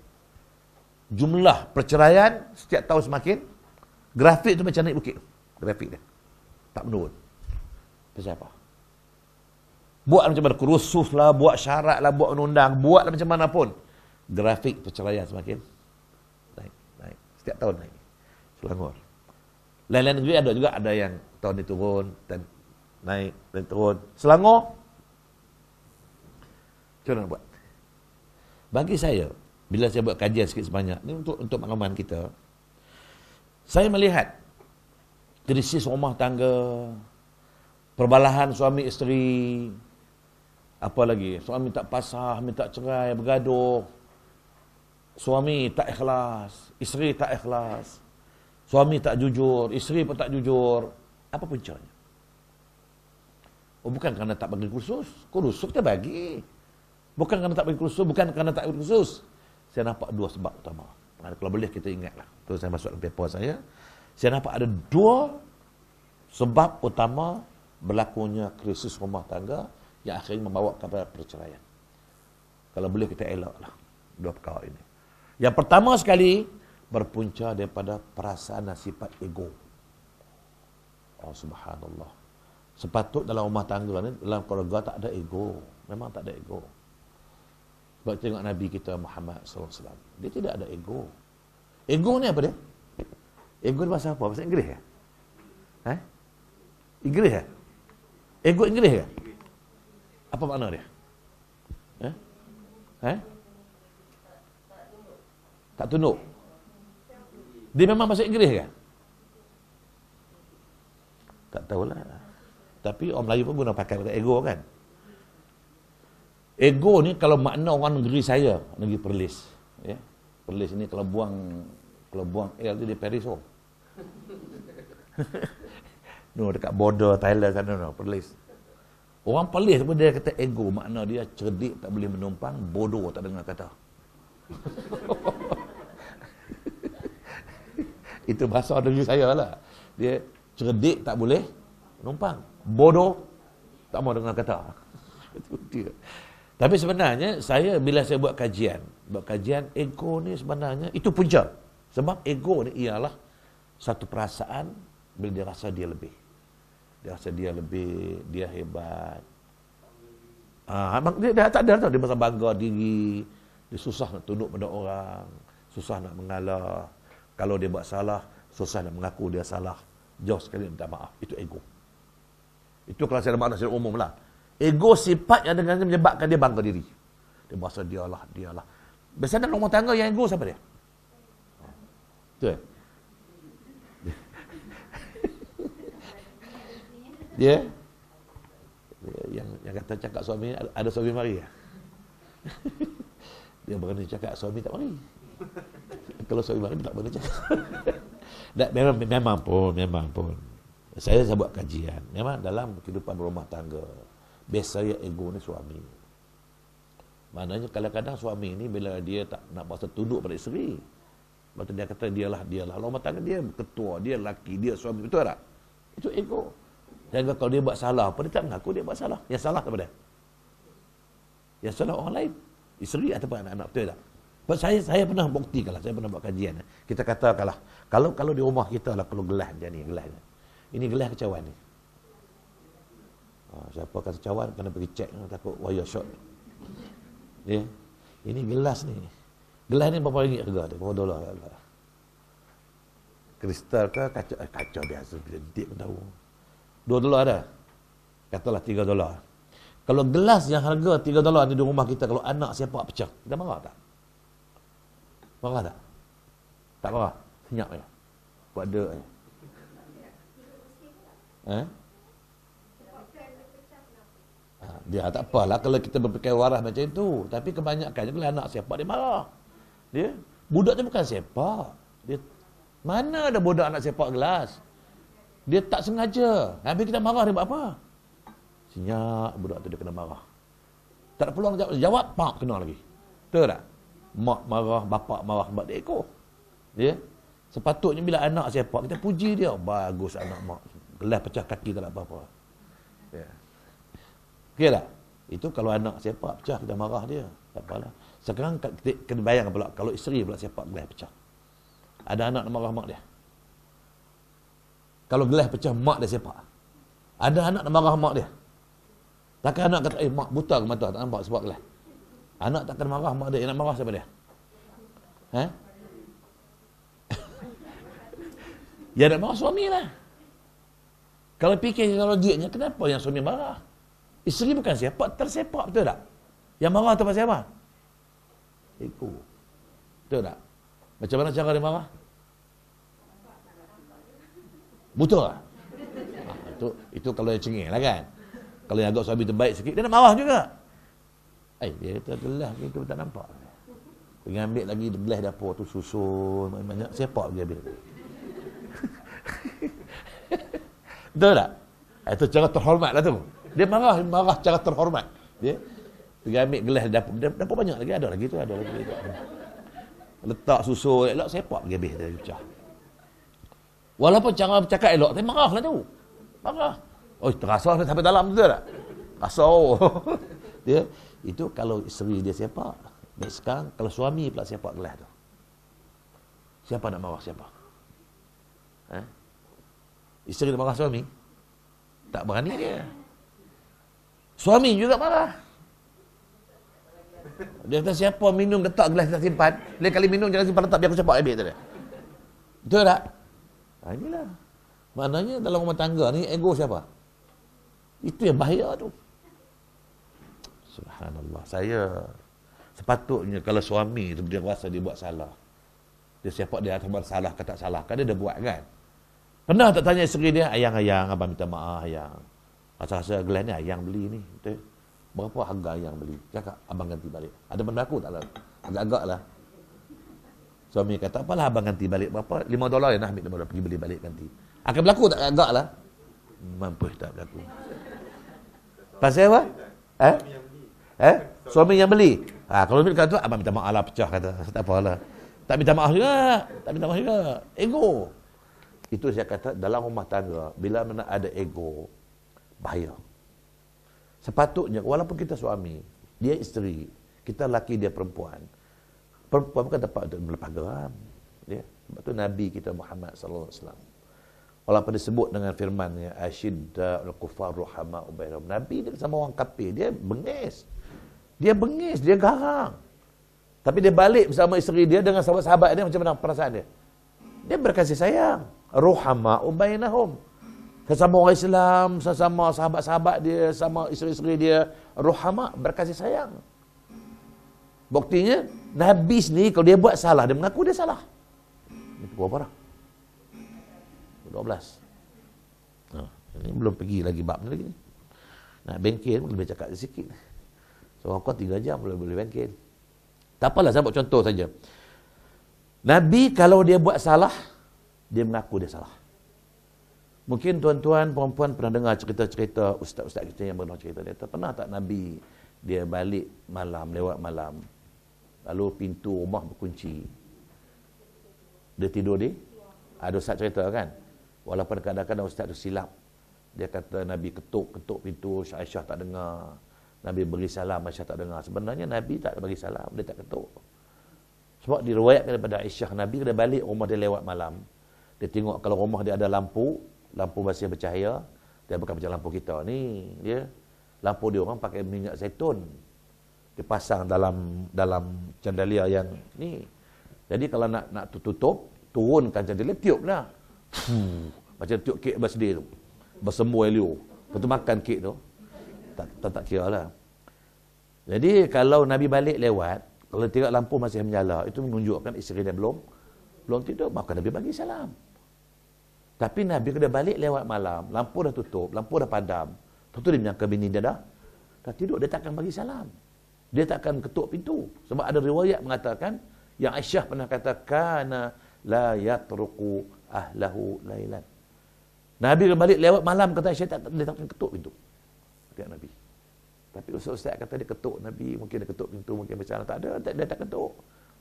S1: jumlah perceraian setiap tahun semakin, grafik tu macam naik bukit. Grafik dia. Tak menurun. Pasal apa? Buat macam mana, kursus lah, buat syarat lah, buat undang, buat lah macam mana pun. Grafik perceraian semakin naik. Setiap tahun naik. Selangor. Lain-lain negeri ada juga, ada yang tahun ni turun, dan naik, dan turun. Selangor, macam mana nak buat? Bagi saya, bila saya buat kajian sikit sebanyak, ni untuk makluman kita, saya melihat krisis rumah tangga, perbalahan suami isteri, apa lagi? Suami tak pasrah, minta cerai, bergaduh. Suami tak ikhlas, isteri tak ikhlas. Suami tak jujur, isteri pun tak jujur. Apa puncanya? Oh, bukan kerana tak bagi kursus. Kursus kita bagi. Bukan kerana tak bagi kursus, bukan kerana tak bagi kursus. Saya nampak dua sebab utama. Kalau boleh kita ingatlah. Tu saya masuk dalam paper saya. Saya nampak ada dua sebab utama berlakunya krisis rumah tangga yang akhirnya membawa kepada perceraian. Kalau boleh kita elaklah dua perkara ini. Yang pertama sekali berpunca daripada perasaan dan sifat ego. Oh subhanallah. Sepatut dalam rumah tangga ni, dalam keluarga tak ada ego. Memang tak ada ego. Sebab tengok Nabi kita Muhammad SAW. Dia tidak ada ego. Ego ni apa dia? Ego ni bahasa apa? Bahasa Inggeris ke? Inggeris ke? Ego Inggeris ke? Apa makna dia? Tak tunduk. Dia memang bahasa Inggeris ke? Tak tahulah. Tapi orang Melayu pun guna pakai kata ego kan? Ego ni kalau makna orang negeri saya, negeri Perlis. Ya. Perlis ni kalau buang air tu di Paris. Oh. No, dekat border Thailand sana no, Perlis. Orang Perlis pun dia kata ego, makna dia cerdik tak boleh menumpang, bodoh tak dengar kata. Itu bahasa negeri saya lah. Dia cerdik tak boleh menumpang, bodoh tak mau dengar kata. Itu dia. Tapi sebenarnya saya bila saya buat kajian ego ni sebenarnya itu punca. Sebab ego ni ialah satu perasaan bila dia rasa dia lebih. Dia rasa dia lebih, dia hebat. Dia tak ada tau, dia merasa bangga diri, dia susah nak tunduk pada orang, susah nak mengalah. Kalau dia buat salah, susah nak mengaku dia salah. Jauh sekali minta maaf. Itu ego. Itu kalau saya ada makna secara umum lah. Ego sifat yang dengannya menyebabkan dia bangga diri. Dia merasa dialah. Biasanya dalam rumah tangga yang ego siapa dia? Betul. Dia yang kata cakap suami ada suami mari. Dia berani cakap suami tak mari. Kalau suami mari tak berani cakap. memang pun. Saya buat kajian. Memang dalam kehidupan berumah tangga biasanya ego ni suami. Maknanya kadang-kadang suami ni bila dia tak nak berasa tunduk pada isteri, lepas tu dia kata dialah. Rumah tangga dia ketua, dia lelaki, dia suami. Betul tak? Itu ego. Dan kalau dia buat salah apa, dia tak mengaku dia buat salah. Yang salah kepada dia? Yang salah orang lain. Isteri ataupun anak-anak. Betul tak? Sebab saya pernah buktikan lah. Saya pernah buat kajian. Kita katakanlah. Kalau di rumah kita lah, kalau gelas macam ni, gelas ni. Ini gelas kecawan ni. Siapa kata cawan kena pergi cek, takut wire short. Ya. Ini gelas ni. Gelas ni berapa ringgit harga dia? Berapa dolar? Kristal ke kaca biasa, dia pun tahu. $2 ada. Katalah $3. Kalau gelas yang harga $3 ni di rumah kita, kalau anak siapa pecah, kita marah tak? Marah tak? Tak marah. Senyap je. Buat ada je. Dia tak apalah kalau kita berfikir waras macam itu. Tapi kebanyakannya kalau anak sepak dia marah. Dia budak tu bukan sepak. Dia mana ada budak anak sepak gelas. Dia tak sengaja. Habis kita marah dia buat apa? Senyap budak tu dia kena marah. Tak ada peluang jawab, pak kena lagi. Betul tak? Mak marah, bapak marah sebab dia ekor. Dia sepatutnya bila anak sepak kita puji dia. Bagus anak mak. Gelas pecah kaki tak ada apa-apa. Ya. Okey tak? Itu kalau anak sepak pecah kita marah dia. Tak apalah. Sekarang kita kena bayangkan pula kalau isteri pula sepak gelas pecah. Ada anak nak marah mak dia. Kalau gelas pecah mak dia sepak. Ada anak nak marah mak dia. Takkan anak kata, mak buta ke mata tak nampak sebab gelas. Anak takkan marah mak dia. Yang nak marah siapa dia? Ya nak marah suami lah. Kalau fikir logiknya, kenapa yang suami marah? Isteri bukan sepak, tersepak, betul tak? Yang marah tu pasal apa? Ego. Betul tak? Macam mana cara dia marah? Betul tak? Itu kalau yang cengeng lah kan. Kalau yang agak suami terbaik sikit, dia nak marah juga. Dia kata gelas ni tu tak nampak. Dia ambil lagi gelas dapur tu susun banyak sepak dia ambil. Betul tak? Itu cara terhormat lah tu. Dia marah cara terhormat. Dia ambil gelas dapur banyak lagi, ada lagi tu. Letak susun elok sepak dia habis dia pecah. Walaupun cara bercakap elok, tapi marah lah tu. Marah. Terasa sampai dalam, betul tak? Rasa. Dia itu kalau isteri dia sepak. Sekarang kalau suami pula sepak gelas tu. Siapa nak marah siapa? Isteri nak marah suami? Tak berani dia. Suami juga marah. Dia kata siapa minum letak gelas tak simpan. Lain kali minum jangan simpan letak biar aku sepak habis tu dia. Betul tak? Inilah. Maknanya dalam rumah tangga ni ego siapa? Itu yang bahaya tu. Subhanallah. Saya sepatutnya kalau suami tu dia rasa dia buat salah. Dia siapa dia atas salah ke tak salah. Kan dia dah buat kan. Pernah tak tanya isteri dia, ayang, abang minta maaf ayang. Rasa-rasa gelas ni ayang beli ni. Betul? Berapa harga ayang beli? Cakap abang ganti balik. Ada benda aku tak lah. Agak-agak lah. Suami kata, apalah abang ganti balik berapa? $5 yang nak ambil $5 pergi beli balik ganti. Akan berlaku tak agak lah? Mampus tak berlaku. Pasal apa? Suami yang beli. Kalau dia kata, abang minta maaf lah, pecah kata. Tak apalah. Tak minta maaf juga. Ego. Itu saya kata, dalam rumah tangga, bila mana ada ego, bahaya. Sepatutnya, walaupun kita suami, dia isteri, kita lelaki, dia perempuan. Perempuan bukan tempat untuk melepas geram. Sebab tu Nabi kita Muhammad SAW. Walaupun disebut dengan firmannya, Asyidda'ul kufar ruhama'u bainahum. Nabi dia sama orang kafir, dia bengis. Dia garang. Tapi dia balik bersama isteri dia dengan sahabat-sahabat dia, macam mana perasaan dia? Dia berkasih sayang. Ruhama'u bainahum. Sesama orang Islam, sesama sahabat-sahabat dia, sama isteri-isteri dia, ruhama, berkasih sayang. Buktinya, Nabi sendiri kalau dia buat salah, dia mengaku dia salah. Ini pukul berapa dah? 12. Ini belum pergi lagi bab ni lagi. Nak bengkel pun lebih cakap sikit. So, kau 3 jam boleh bengkel. Tak apalah, saya buat contoh saja. Nabi kalau dia buat salah, dia mengaku dia salah. Mungkin tuan-tuan, perempuan pernah dengar cerita-cerita ustaz-ustaz kita yang pernah cerita. Dia kata, pernah tak Nabi dia balik malam, lewat malam, lalu pintu rumah berkunci. Dia tidur ada ustaz cerita kan? Walaupun kadang-kadang ustaz tu silap. Dia kata Nabi ketuk pintu, Aisyah tak dengar. Nabi beri salam, Aisyah tak dengar. Sebenarnya Nabi tak bagi salam, dia tak ketuk. Sebab diriwayatkan daripada Aisyah, Nabi kena balik rumah dia lewat malam. Dia tengok kalau rumah dia ada lampu masih bercahaya. Dia bukan macam lampu kita ni. Lampu dia orang pakai minyak zaitun. Dia pasang dalam candelia yang ni. Jadi kalau nak tutup, turunkan candelia, tiup lah. Macam tiup kek birthday tu. Bersembur helio. Lepas tu makan kek tu. Tak kira lah. Jadi kalau Nabi balik lewat, kalau tengok lampu masih menyala, itu menunjukkan isteri dia belum tidur, maka Nabi bagi salam. Tapi Nabi kena balik lewat malam, lampu dah tutup, lampu dah padam. Tentu dia menyangka bini dia dah tidur, dia takkan bagi salam. Dia takkan ketuk pintu. Sebab ada riwayat mengatakan, yang Aisyah pernah kata, kana la yatruku ahlahu lailan. Nabi kena balik lewat malam, kata Aisyah, dia takkan ketuk pintu. Kata Nabi. Tapi ustaz kata dia ketuk Nabi, mungkin dia ketuk pintu, mungkin macam mana, tak ada, dia tak ketuk.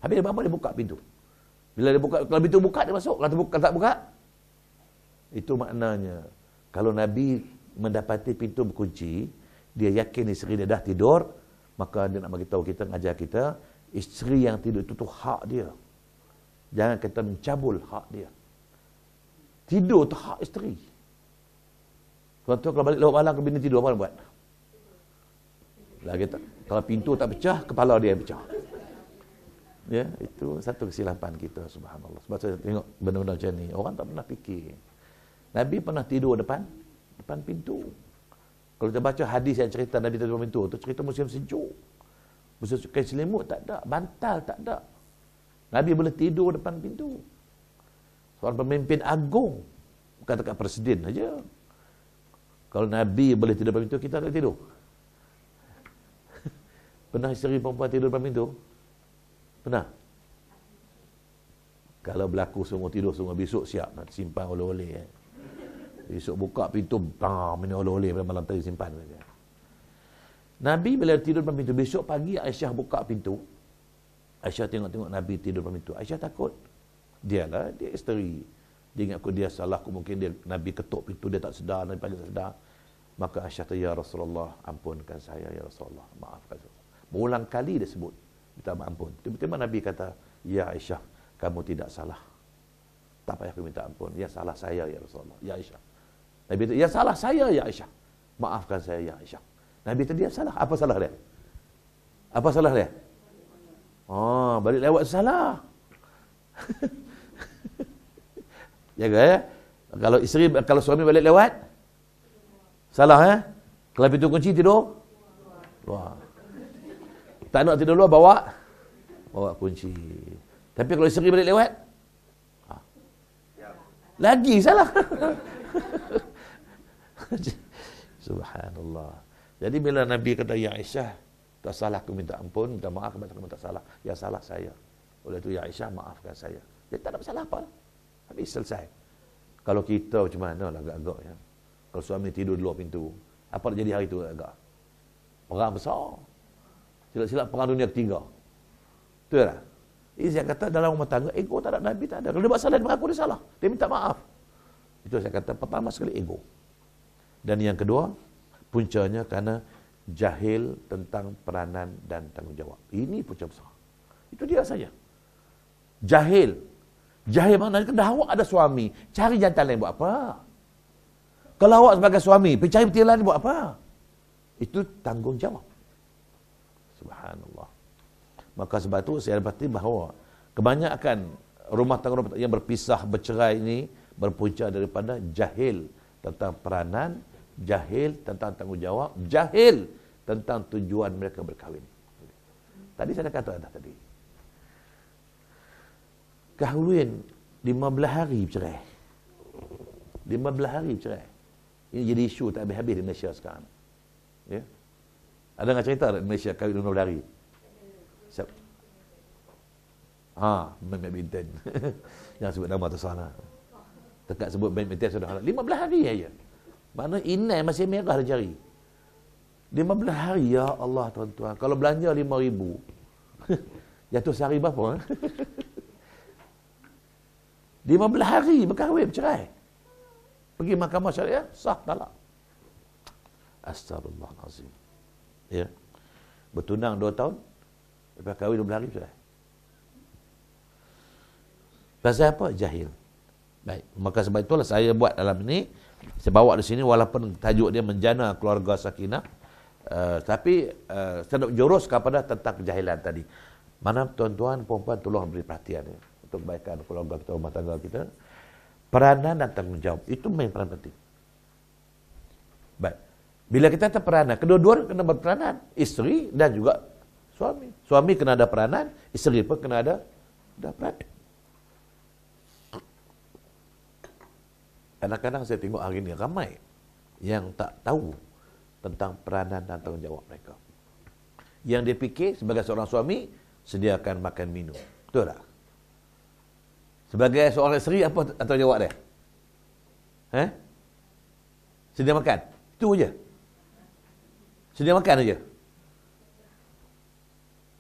S1: Habis dia bangun, dia buka pintu. Bila dia buka, kalau pintu buka, dia masuk. Kalau tak buka, itu maknanya, kalau Nabi mendapati pintu berkunci, dia yakin isteri dia dah tidur, maka dia nak bagi tahu kita, mengajar kita, isteri yang tidur itu hak dia. Jangan kita mencabul hak dia. Tidur itu hak isteri. Tuan-tuan kalau balik lewat malam ke bini tidur, apa buat? Lagi tak, kalau pintu tak pecah, kepala dia yang pecah. Ya, itu satu kesilapan kita, subhanallah. Sebab saya tengok benda-benda macam ni, orang tak pernah fikir. Nabi pernah tidur depan pintu. Kalau kita baca hadis yang cerita Nabi tidur depan pintu, itu cerita musim sejuk. Musim kain selimut tak ada, bantal tak ada. Nabi boleh tidur depan pintu. Seorang pemimpin agung. Bukan dekat presiden saja. Kalau Nabi boleh tidur depan pintu, kita tak tidur. Pernah isteri perempuan tidur depan pintu? Pernah? Kalau berlaku semua tidur semua, besok siap nak simpan oleh-oleh. Besok buka pintu, bam, ini oleh-oleh pada malam tadi simpan. Nabi bila tidur depan pintu, besok pagi Aisyah buka pintu. Aisyah tengok-tengok Nabi tidur depan pintu. Aisyah takut. Dia isteri. Dia ingat dia salah, mungkin dia Nabi ketuk pintu, dia tak sedar, Nabi panggil tak sedar. Maka Aisyah kata, ya Rasulullah, ampunkan saya, ya Rasulullah, maafkan saya. Berulang kali dia sebut, minta ampun. Tiba-tiba Nabi kata, ya Aisyah, kamu tidak salah. Tak payah aku minta ampun. Ya salah saya, ya Rasulullah, ya Aisyah. Nabi kata, ya salah saya, ya Aisyah. Maafkan saya, ya Aisyah. Nabi kata, dia salah. Apa salah dia? Apa salah dia? Oh, balik lewat salah. Jaga ya. Kalau suami balik lewat salah ya. Kalau pintu kunci tidur luar. Tak nak tidur luar, bawa kunci. Tapi kalau isteri balik lewat lagi salah. Subhanallah. Jadi bila Nabi kata, ya Aisyah, tak salah aku minta ampun, minta maaf kepada aku minta salah. Ya salah saya. Oleh itu ya Aisyah, maafkan saya. Dia tak ada masalah apa. Habis selesai. Kalau kita macam mana lah agak-agak ya. Kalau suami tidur di luar pintu, apa nak jadi hari itu agak? Perang besar. Silap-silap perang dunia ketiga. Betul tak? Ini saya kata dalam rumah tangga, ego tak ada, Nabi tak ada. Kalau dia buat salah, dia mengaku dia salah. Dia minta maaf. Itu saya kata pertama sekali ego. Dan yang kedua, puncanya kerana jahil tentang peranan dan tanggungjawab. Ini punca besar. Itu dia saja. Jahil. Jahil maknanya dah awak ada suami, cari jantan lain buat apa? Kalau awak sebagai suami, pergi cari betina lain buat apa? Itu tanggungjawab. Subhanallah. Maka sebab itu saya dapati bahawa kebanyakan rumah tangga yang berpisah, bercerai ini berpunca daripada jahil tentang peranan, jahil tentang tanggungjawab, jahil tentang tujuan mereka berkahwin. Tadi saya dah kata dah tadi. Kahwin 15 hari bercerai. 15 hari bercerai. Ini jadi isu tak habis-habis di Malaysia sekarang. Ya. Ada nak cerita di Malaysia kahwin 15 hari? Siap. Main badminton. Jangan sebut nama tu sana. Dekat sebut badminton sudah halal. 15 hari aja. Mana inai masih merah dah jari. 15 hari, ya Allah tuan-tuan. Kalau belanja 5,000, jatuh sehari berapa? 15 hari berkahwin, bercerai. Pergi mahkamah syariah, sah talak. Astagfirullahalazim. Ya. Bertunang 2 tahun, lepas kahwin 12 hari bercerai. Pasal apa? Jahil. Baik, maka sebab itulah saya buat dalam ini, saya bawa di sini walaupun tajuk dia menjana keluarga sakinah, tapi saya nak jurus kepada tentang kejahilan tadi. Mana tuan-tuan, perempuan tolong beri perhatian ya, untuk kebaikan keluarga kita, rumah tangga kita. Peranan dan tanggungjawab itu main peran penting. Baik. Bila kita ada peranan, kedua-dua kena berperanan, isteri dan juga suami. Suami kena ada peranan, isteri pun kena ada peranan. Kadang-kadang saya tengok hari ini ramai yang tak tahu tentang peranan dan tanggungjawab mereka. Yang dia fikir sebagai seorang suami, sediakan makan minum. Betul tak? Sebagai seorang isteri, apa tanggungjawab dia? Sedia makan? Itu je. Sedia makan saja.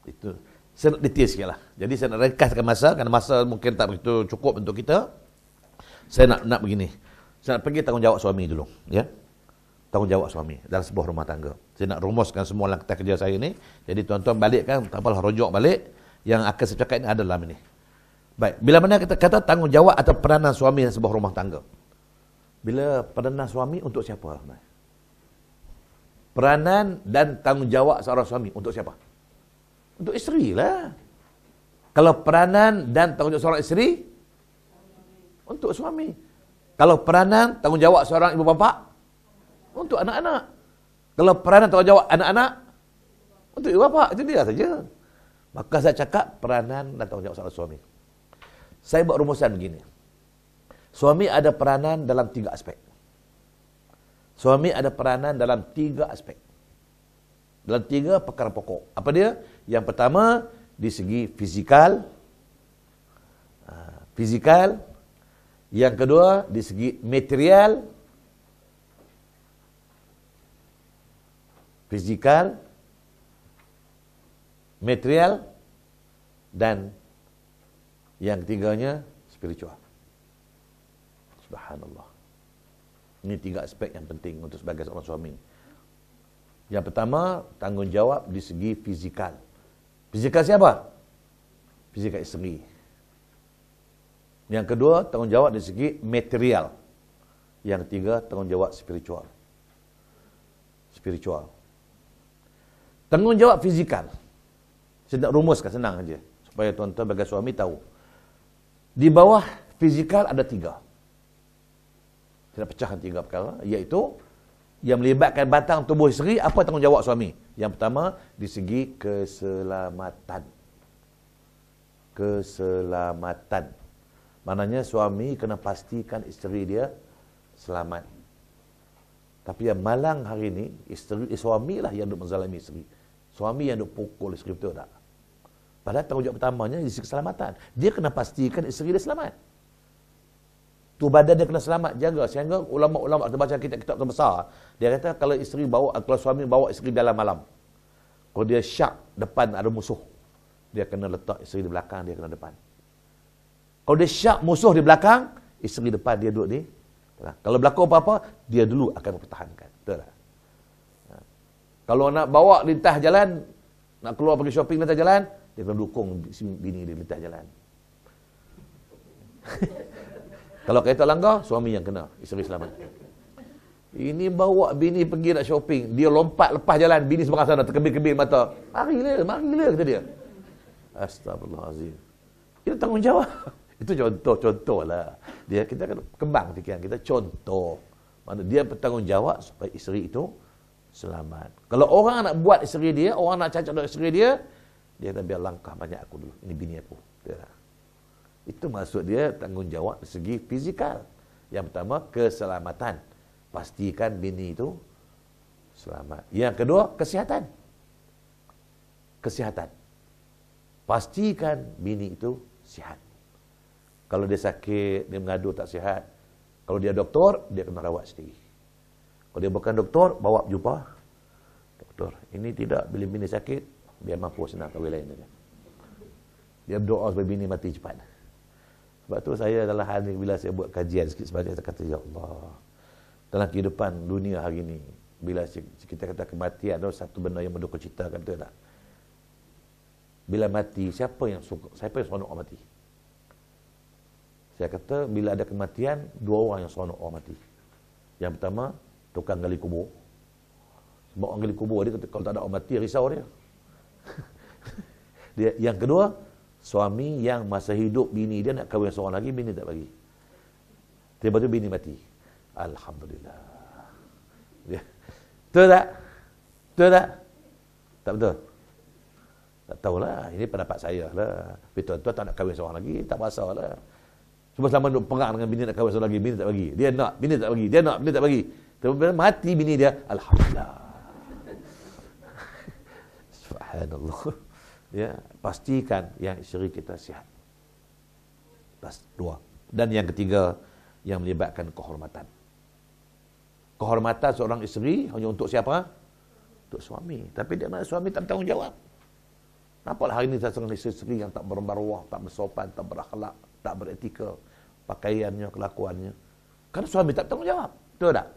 S1: Itu. Saya nak detail sikit lah. Jadi saya nak ringkaskan masa, kerana masa mungkin tak begitu cukup untuk kita. Saya nak begini. Saya nak pergi tanggungjawab suami dulu. Ya. Tanggungjawab suami dalam sebuah rumah tangga. Saya nak rumuskan semua langkah kerja saya ni. Jadi tuan-tuan balikkan, tak apalah, rujuk balik. Yang akan saya cakap ini ada dalam ini. Baik. Bila mana kita kata tanggungjawab atau peranan suami dalam sebuah rumah tangga? Bila peranan suami untuk siapa? Peranan dan tanggungjawab seorang suami untuk siapa? Untuk isteri lah. Kalau peranan dan tanggungjawab seorang isteri, untuk suami. Kalau peranan, tanggungjawab seorang ibu bapa, untuk anak-anak. Kalau peranan, tanggungjawab anak-anak, untuk ibu bapa. Itu dia saja. Maka saya cakap peranan dan tanggungjawab seorang suami. Saya buat rumusan begini. Suami ada peranan dalam 3 aspek. Suami ada peranan dalam 3 aspek. Dalam 3 perkara pokok. Apa dia? Yang pertama, di segi fizikal. Fizikal. Yang kedua, di segi material. Fizikal, material, dan yang ketiganya spiritual. Subhanallah. Ini 3 aspek yang penting untuk sebagai seorang suami. Yang pertama, tanggungjawab di segi fizikal. Fizikal siapa? Fizikal isteri. Yang kedua, tanggungjawab di segi material. Yang ketiga, tanggungjawab spiritual. Spiritual. Tanggungjawab fizikal. Saya nak rumuskan, senang aja. Supaya tuan-tuan sebagai suami tahu. Di bawah fizikal ada 3. Saya nak pecahkan 3 perkara, iaitu yang melibatkan batang tubuh isteri. Apa tanggungjawab suami? Yang pertama, di segi keselamatan. Keselamatan. Maknanya suami kena pastikan isteri dia selamat. Tapi yang malang hari ini, suami lah yang duk menzalimi isteri. Suami yang duk pukul isteri, betul tak? Padahal tanggungjawab pertamanya di segi keselamatan. Dia kena pastikan isteri dia selamat. Tu badan dia kena selamat, jaga. Sehingga ulama-ulama kita baca kitab-kitab terbesar, dia kata kalau suami bawa isteri dalam malam, kalau dia syak depan ada musuh, dia kena letak isteri di belakang, dia kena depan. Kalau dia syak musuh di belakang, isteri depan, dia duduk di belakang. Kalau berlaku apa-apa, dia dulu akan mempertahankan. Betul tak? Kalau nak bawa lintas jalan, nak keluar pergi shopping lintas jalan, dia kena dukung bini dia lintas jalan. Kalau kereta langgar, suami yang kena, isteri selamat. Ini bawa bini pergi nak shopping, dia lompat lepas jalan, bini sebelah sana terkebir-kebir mata. Marilah, kata dia. Astagfirullahalazim. Itu tanggungjawab. Itu contoh lah. Kita kan kembang fikiran kita, contoh. Mana dia bertanggungjawab supaya isteri itu selamat. Kalau orang nak buat isteri dia, orang nak cacat dengan isteri dia, dia kata biar langkah banyak aku dulu. Ini bini aku. Itu maksud dia tanggungjawab dari segi fizikal. Yang pertama, keselamatan. Pastikan bini itu selamat. Yang kedua, kesihatan. Kesihatan. Pastikan bini itu sihat. Kalau dia sakit, dia mengadu tak sihat. Kalau dia doktor, dia kena rawat sendiri. Kalau dia bukan doktor, bawa jumpa doktor. Ini tidak, bila bini sakit, dia mampu senang kahwin lain saja. Dia berdoa supaya bini mati cepat. Sebab tu saya dalam hal ni, bila saya buat kajian sikit sebagai, saya kata, ya Allah, dalam kehidupan dunia hari ini, bila kita kata kematian adalah satu benda yang menduka cita, kata tak? Bila mati, siapa yang seronok orang mati? Saya kata, bila ada kematian, 2 orang yang seronok orang mati. Yang pertama, tukang gali kubur. Sebab orang gali kubur, dia kata, kalau tak ada orang mati, risau dia. Yang kedua, suami yang masa hidup bini dia nak kahwin seorang lagi, bini tak bagi. Tiba-tiba bini mati. Alhamdulillah. Betul tak? Betul tak? Tak betul? Tak tahulah. Ini pendapat saya lah. Tapi tuan-tuan tak nak kahwin seorang lagi, tak masalah. Cuma selama duduk perang dengan bini nak kahwin seorang lagi, bini tak bagi. Dia nak, bini tak bagi. Dia nak, bini tak bagi. Tiba-tiba mati bini dia. Alhamdulillah. Subhanallah. Ya, pastikan yang isteri kita sihat. Plus 2. Dan yang ketiga, yang melibatkan kehormatan. Kehormatan seorang isteri hanya untuk siapa? Untuk suami. Tapi dia mana suami tak bertanggungjawab. Nampaklah hari ini seorang isteri yang tak bermaruah, tak bersopan, tak berakhlak, tak beretika, pakaiannya, kelakuannya. Karena suami tak bertanggungjawab. Betul tak?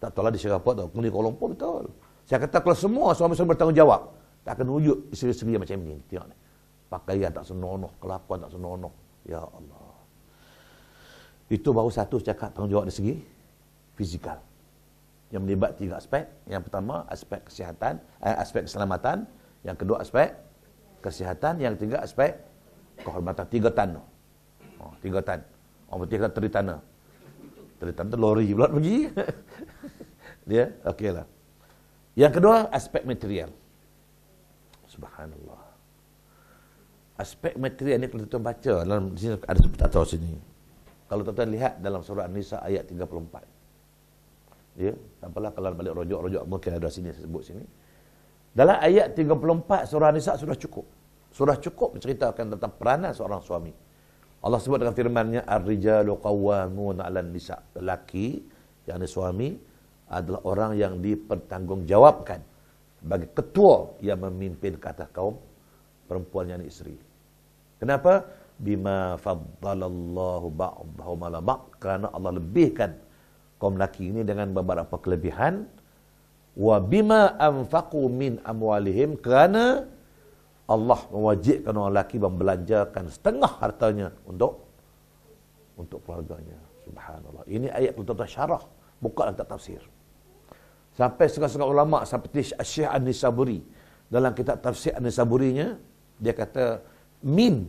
S1: Tak tahu lah di Singapura atau di Kuala Lumpur, betul. Saya kata kalau semua suami-suami bertanggungjawab, tak akan wujud isteri-isteri macam ni. Tengok ni. Pakaian tak senonoh, kelakuan tak senonoh. Ya Allah. Itu baru satu cakap tanggungjawab dari segi fizikal. Yang melibat 3 aspek. Yang pertama, aspek kesihatan, aspek keselamatan. Yang kedua, aspek kesihatan. Yang ketiga, aspek kehormatan. 3 tan. 3 tan. Orang putih kata teritana. Teritana tu lori pula pergi. Dia, okeylah. Yang kedua, aspek material. Subhanallah. Aspek material ni kalau tuan baca dalam sini ada tak tahu sini. Kalau tuan-tuan lihat dalam surah An-Nisa ayat 34. Ya, tak apalah kalau balik rojok mungkin ada sini saya sebut sini. Dalam ayat 34 surah An-Nisa sudah cukup. Sudah cukup menceritakan tentang peranan seorang suami. Allah sebut dengan firman-Nya, ar-rijalu qawwamun 'alan nisa. Lelaki, yakni suami, adalah orang yang dipertanggungjawabkan sebagai ketua yang memimpin ke atas kaum perempuan yang isteri. Kenapa? Bima faddalallahu ba'dahum 'ala ba'd. Kerana Allah lebihkan kaum lelaki ini dengan beberapa kelebihan. Wa bima anfaqu min amwalihim. Kerana Allah mewajibkan orang lelaki membelanjakan setengah hartanya untuk keluarganya. Subhanallah. Ini ayat tuan-tuan syarah, bukan tak tafsir. Sampai setengah-setengah ulama seperti Syekh An-Nisaburi dalam kitab tafsir An-Nisaburinya, dia kata min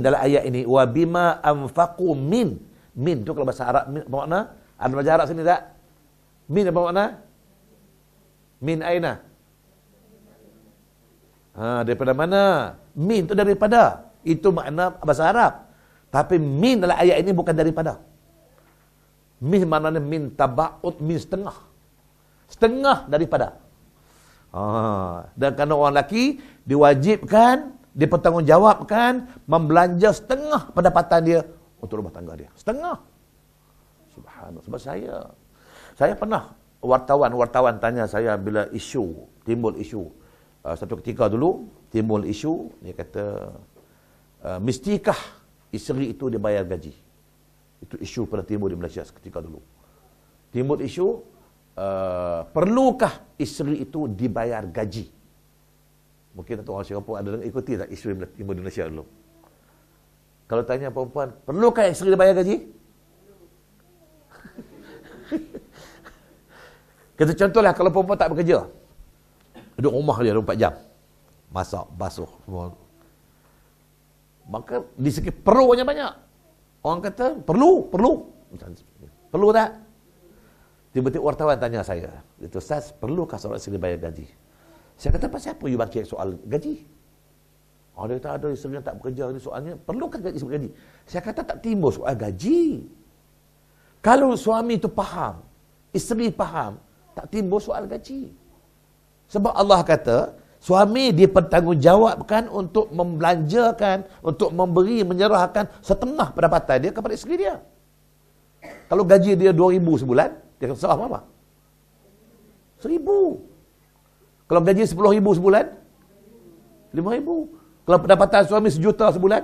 S1: dalam ayat ini, wa bima anfaqu min tu kalau bahasa Arab min apa makna? Ada bahasa Arab sini tak? Min apa makna? Min aina? Daripada mana? Min tu daripada. Itu makna bahasa Arab. Tapi min dalam ayat ini bukan daripada. Min maknanya min taba'ud, min setengah. Setengah daripada. Dan kerana orang lelaki diwajibkan, dipertanggungjawabkan membelanja setengah pendapatan dia untuk rumah tangga dia. Setengah. Subhanallah. Sebab saya pernah wartawan tanya saya bila timbul isu. Satu ketika dulu timbul isu, dia kata mestikah isteri itu dibayar gaji? Itu isu pernah timbul di Malaysia seketika dulu. Timbul isu, perlukah isteri itu dibayar gaji? Mungkin tak tahu orang Singapura ada ikuti tak isu yang timbul di Malaysia dulu. Kalau tanya perempuan, perlukah isteri dibayar gaji? Kata contohlah kalau perempuan tak bekerja, duduk rumah dia 24 jam, masak, basuh semua, maka di segi perlunya banyak. Orang kata perlu tak? Tiba-tiba wartawan tanya saya, itu Ustaz, perlukah seorang isteri bayar gaji? Saya kata, pasal apa you bangkit soal gaji? Dia kata, ada isteri yang tak bekerja, soalnya perlukah isteri gaji? Saya kata, tak timbul soal gaji. Kalau suami itu faham, isteri faham, tak timbul soal gaji. Sebab Allah kata, suami dipertanggungjawabkan untuk membelanjakan, untuk memberi, menyerahkan setengah pendapatan dia kepada isteri dia. Kalau gaji dia 2,000 sebulan, dia akan serah berapa? 1,000. Kalau gaji 10,000 sebulan, 5,000. Kalau pendapatan suami 1,000,000 sebulan,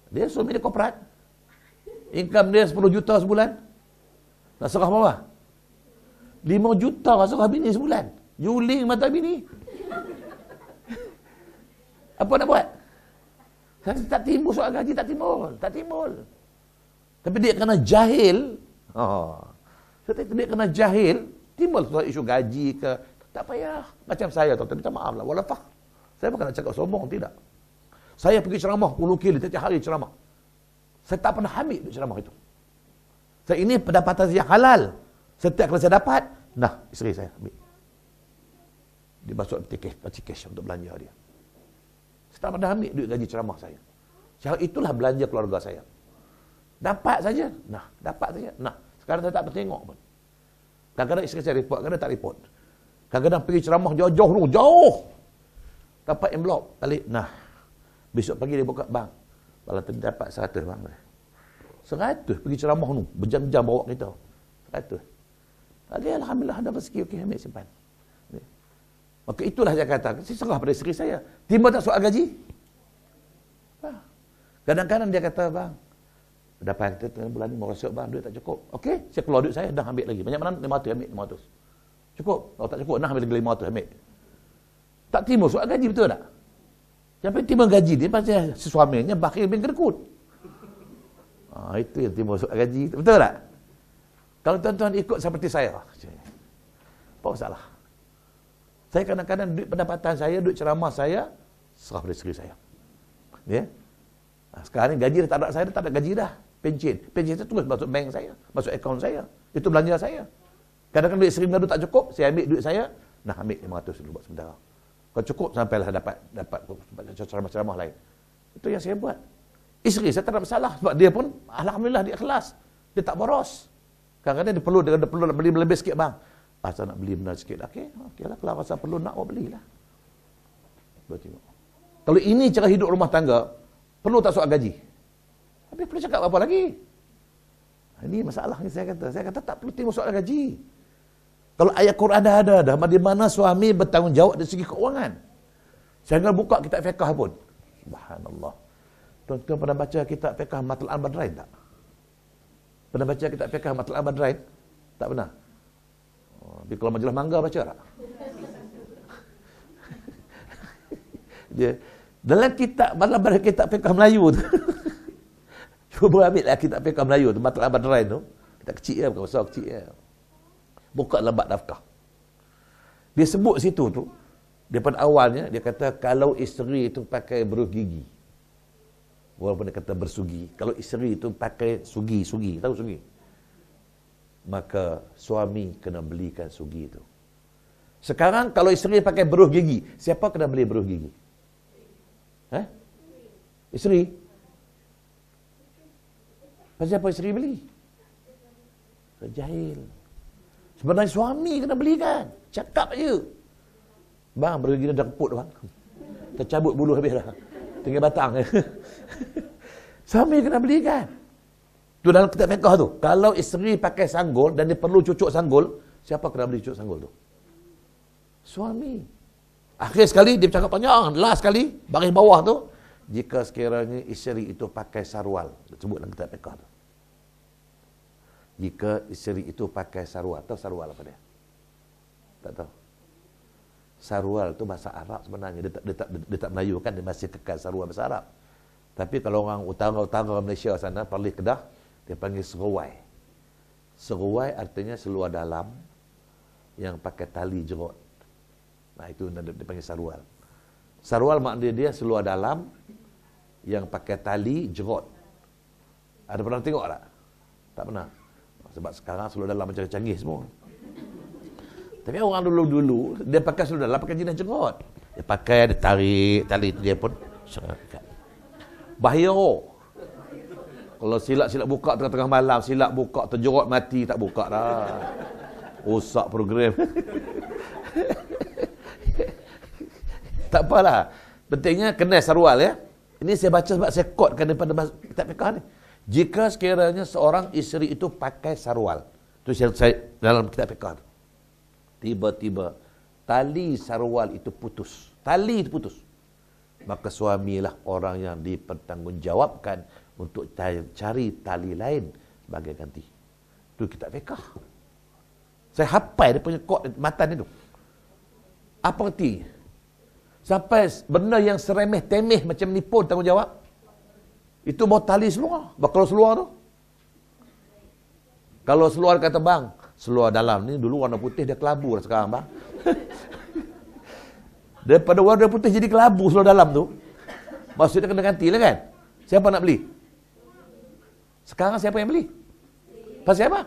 S1: dia suami dia korporat, income dia 10 juta sebulan, nak serah berapa? 5 juta serah bini sebulan. Juling mata bini. Apa nak buat? Tak timbul soal gaji, tak timbul. Tapi dia kena jahil. Dia kena jahil, timbul soal isu gaji ke. Tak payah. Macam saya, tuan-tuan, minta maaf lah. Walafah. Saya bukan nak cakap sombong, tidak. Saya pergi ceramah 10 kali, setiap hari ceramah. Saya tak pernah ambil duit ceramah itu. Saya ini pendapatan yang halal. Setiap kali saya dapat, isteri saya ambil. Dia masuk peti cash untuk belanja dia. Saya tak pernah ambil duit gaji ceramah saya. Itulah belanja keluarga saya. Dapat saja. Dapat saja. Sekarang saya tak pernah tengok pun. Kadang-kadang isteri saya report, kadang-kadang tak report. Kadang-kadang pergi ceramah jauh. Dapat envelope, balik. Besok pagi dia buka bank. Kalau dapat 100 bang. 100 pergi ceramah tu, berjam-jam bawa kita. 100. Lagi alhamdulillah ada rezeki, okey ambil simpan. Maka itulah saya kata, saya serah pada isteri saya. Timbul tak soal gaji? Kadang-kadang dia kata, bang, dapat kita bulan ni merosot bang, duit tak cukup. Okey, saya keluar duit saya, dah ambil lagi. Banyak mana? 500 ambil 500. Cukup? Kalau tak cukup, ambil lagi 500 ambil. Tak timbul soal gaji, betul tak? Yang penting timbul gaji dia pasal si suaminya bakhil bin kedekut. Itu yang timbul soal gaji. Betul tak? Kalau tuan-tuan ikut seperti saya, apa masalah? Saya kadang-kadang duit pendapatan saya, duit ceramah saya, serah pada isteri saya. Ya? Sekarang ni gaji dah tak ada, saya dah tak ada gaji dah. Pencen saya terus masuk bank saya, masuk akaun saya. Itu belanja saya. Kadang-kadang duit isteri mengadu tak cukup, saya ambil duit saya, ambil 500 dulu buat sementara. Kau cukup sampailah dapat ceramah-ceramah lain. Itu yang saya buat. Isteri saya tak ada masalah sebab dia pun alhamdulillah dia ikhlas. Dia tak boros. Kadang-kadang dia perlu nak beli lebih sikit bang. Saya nak beli benar sikit. Okeylah kalau rasa perlu nak belilah. Tengok. Kalau ini cara hidup rumah tangga, perlu tak soal gaji? Habis perlu cakap apa lagi? Ini masalahnya saya kata. Saya kata tak perlu tengok soal gaji. Kalau ayat Quran ada, di mana suami bertanggungjawab dari segi keuangan. Saya jangan buka kitab fiqh pun. Subhanallah. Tuan-tuan pernah baca kitab fiqh Matla'ul Al-Badrain tak? Pernah baca kitab fiqh Matla'ul Al-Badrain? Tak pernah? Di kalau majalah Mangga baca tak? Dia dalam kitab fiqh Melayu tu. Cuba ambil lah kitab fiqh Melayu tu, Matla'ul Al-Badrain tu. Kitab kecil lah, bukan besar, kecil lah. Buka lembat nafkah. Dia sebut situ tu, daripada awalnya, dia kata kalau isteri itu pakai beruh gigi, walaupun dia kata bersugi, kalau isteri itu pakai sugi, tahu sugi? Maka suami kena belikan sugi itu. Sekarang kalau isteri pakai beruh gigi, siapa kena beli beruh gigi? Isteri? Pasal apa isteri beli? Jahil. Sebenarnya suami kena belikan. Cakap je. Bang, beruh gigi dah keput bang. Tercabut bulu habis dah. Tinggal batang. Suami kena belikan. Tu dalam kitab fiqh tu. Kalau isteri pakai sanggul dan dia perlu cucuk sanggul, siapa kena beli cucuk sanggul tu? Suami. Akhir sekali dia bercakap panjang, last sekali baris bawah tu, jika sekiranya isteri itu pakai sarwal, sebut dalam kitab fiqh tu. Jika isteri itu pakai sarwal, tahu sarwal apa dia? Tak tahu. Sarwal tu bahasa Arab sebenarnya, dia tak Melayu kan, dia masih kekal sarwal bahasa Arab. Tapi kalau orang utara Malaysia sana, Perlis Kedah, dia panggil seruai. Seruai artinya seluar dalam yang pakai tali jerut. Nah itu dia panggil sarwal. Sarwal maknanya dia seluar dalam yang pakai tali jerut. Ada pernah tengok tak? Tak pernah. Sebab sekarang seluar dalam macam canggih semua. Tapi orang dulu-dulu dia pakai seluar dalam pakai jenis jerut. Dia pakai, dia tarik tali dia pun serangkat. Bahaya. Kalau silap buka tengah-tengah malam, silap buka terjerut mati, tak buka dah. Rosak program. Tak apalah. Pentingnya kena sarwal ya. Ini saya baca sebab saya quotekan daripada kitab fiqh ni. Jika sekiranya seorang isteri itu pakai sarwal. Itu saya dalam kitab fiqh. Tiba-tiba tali sarwal itu putus. Tali itu putus. Maka suamilah orang yang dipertanggungjawabkan untuk cari tali lain sebagai ganti. Itu kitab fiqh. Saya hafal dia punya quote matan itu. Apa arti? Sampai benda yang seremeh-temeh macam ni pun tanggungjawab. Itu bawa tali seluar. Kalau seluar tu. Kalau seluar kata bang, seluar dalam ni dulu warna putih dia kelabu dah sekarang bang. Daripada warna putih jadi kelabu seluar dalam tu. Maksudnya kena ganti lah kan? Siapa nak beli? Sekarang siapa yang beli? Pasal apa?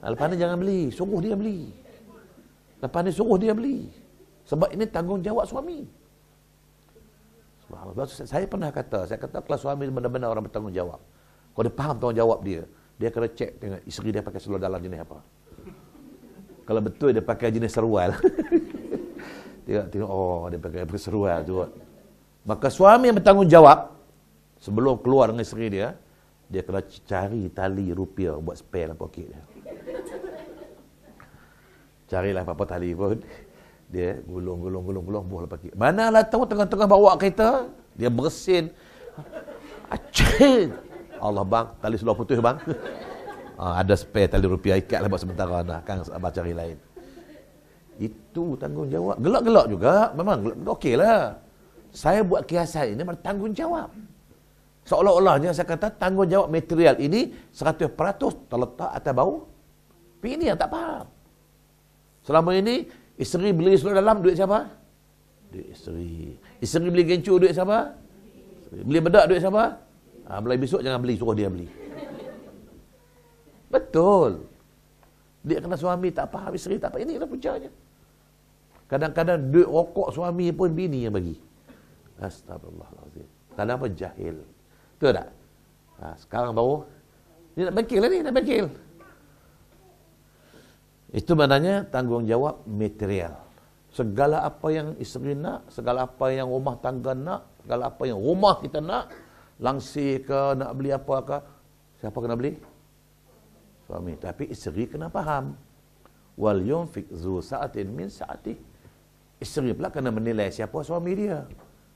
S1: Lepas ni jangan beli, suruh dia beli. Lepas ni suruh dia beli. Sebab ini tanggungjawab suami. Subhanallah. Saya pernah kata, kalau suami benar-benar orang bertanggungjawab. Kalau dia faham tanggungjawab dia kena cek tengok isteri dia pakai seluar dalam jenis apa. Kalau betul dia pakai jenis serual. Tengok dia pakai serual juga. Maka suami yang bertanggungjawab sebelum keluar dengan isteri dia kena cari tali rupiah buat spare dalam poket dia. Carilah apa-apa tali pun. Dia gulung buah lepas. Manalah tahu tengah-tengah bawa kereta, dia bersin. Acik. Allah bang, tali seluar putih bang. Ada spare tali rupiah, ikatlah buat sementara nak kan abang cari lain. Itu tanggungjawab. Gelak-gelak juga, memang okeylah. Saya buat kiasan ini bertanggungjawab. Seolah-olahnya saya kata tanggungjawab material ini 100% terletak atas bawah. Tapi ini yang tak faham. Selama ini isteri beli seluar dalam, duit siapa? Duit isteri. Isteri beli gencu, duit siapa? Beli bedak, duit siapa? Mulai besok jangan beli, suruh dia beli. Betul. Dia kena suami tak faham, isteri tak faham. Inilah puncanya. Kadang-kadang duit rokok suami pun bini yang bagi. Astagfirullahalazim. Kenapa? Jahil. Betul tak? Sekarang baru dia nak bengkel lah ni, nak bengkel. Itu maknanya tanggungjawab material. Segala apa yang isteri nak, segala apa yang rumah tangga nak, segala apa yang rumah kita nak, langsir ke, nak beli apa ke, siapa kena beli? Suami. Tapi isteri kena faham. Wal yunfik zu sa'atin min sa'atih. Isteri pula kena menilai siapa suami dia.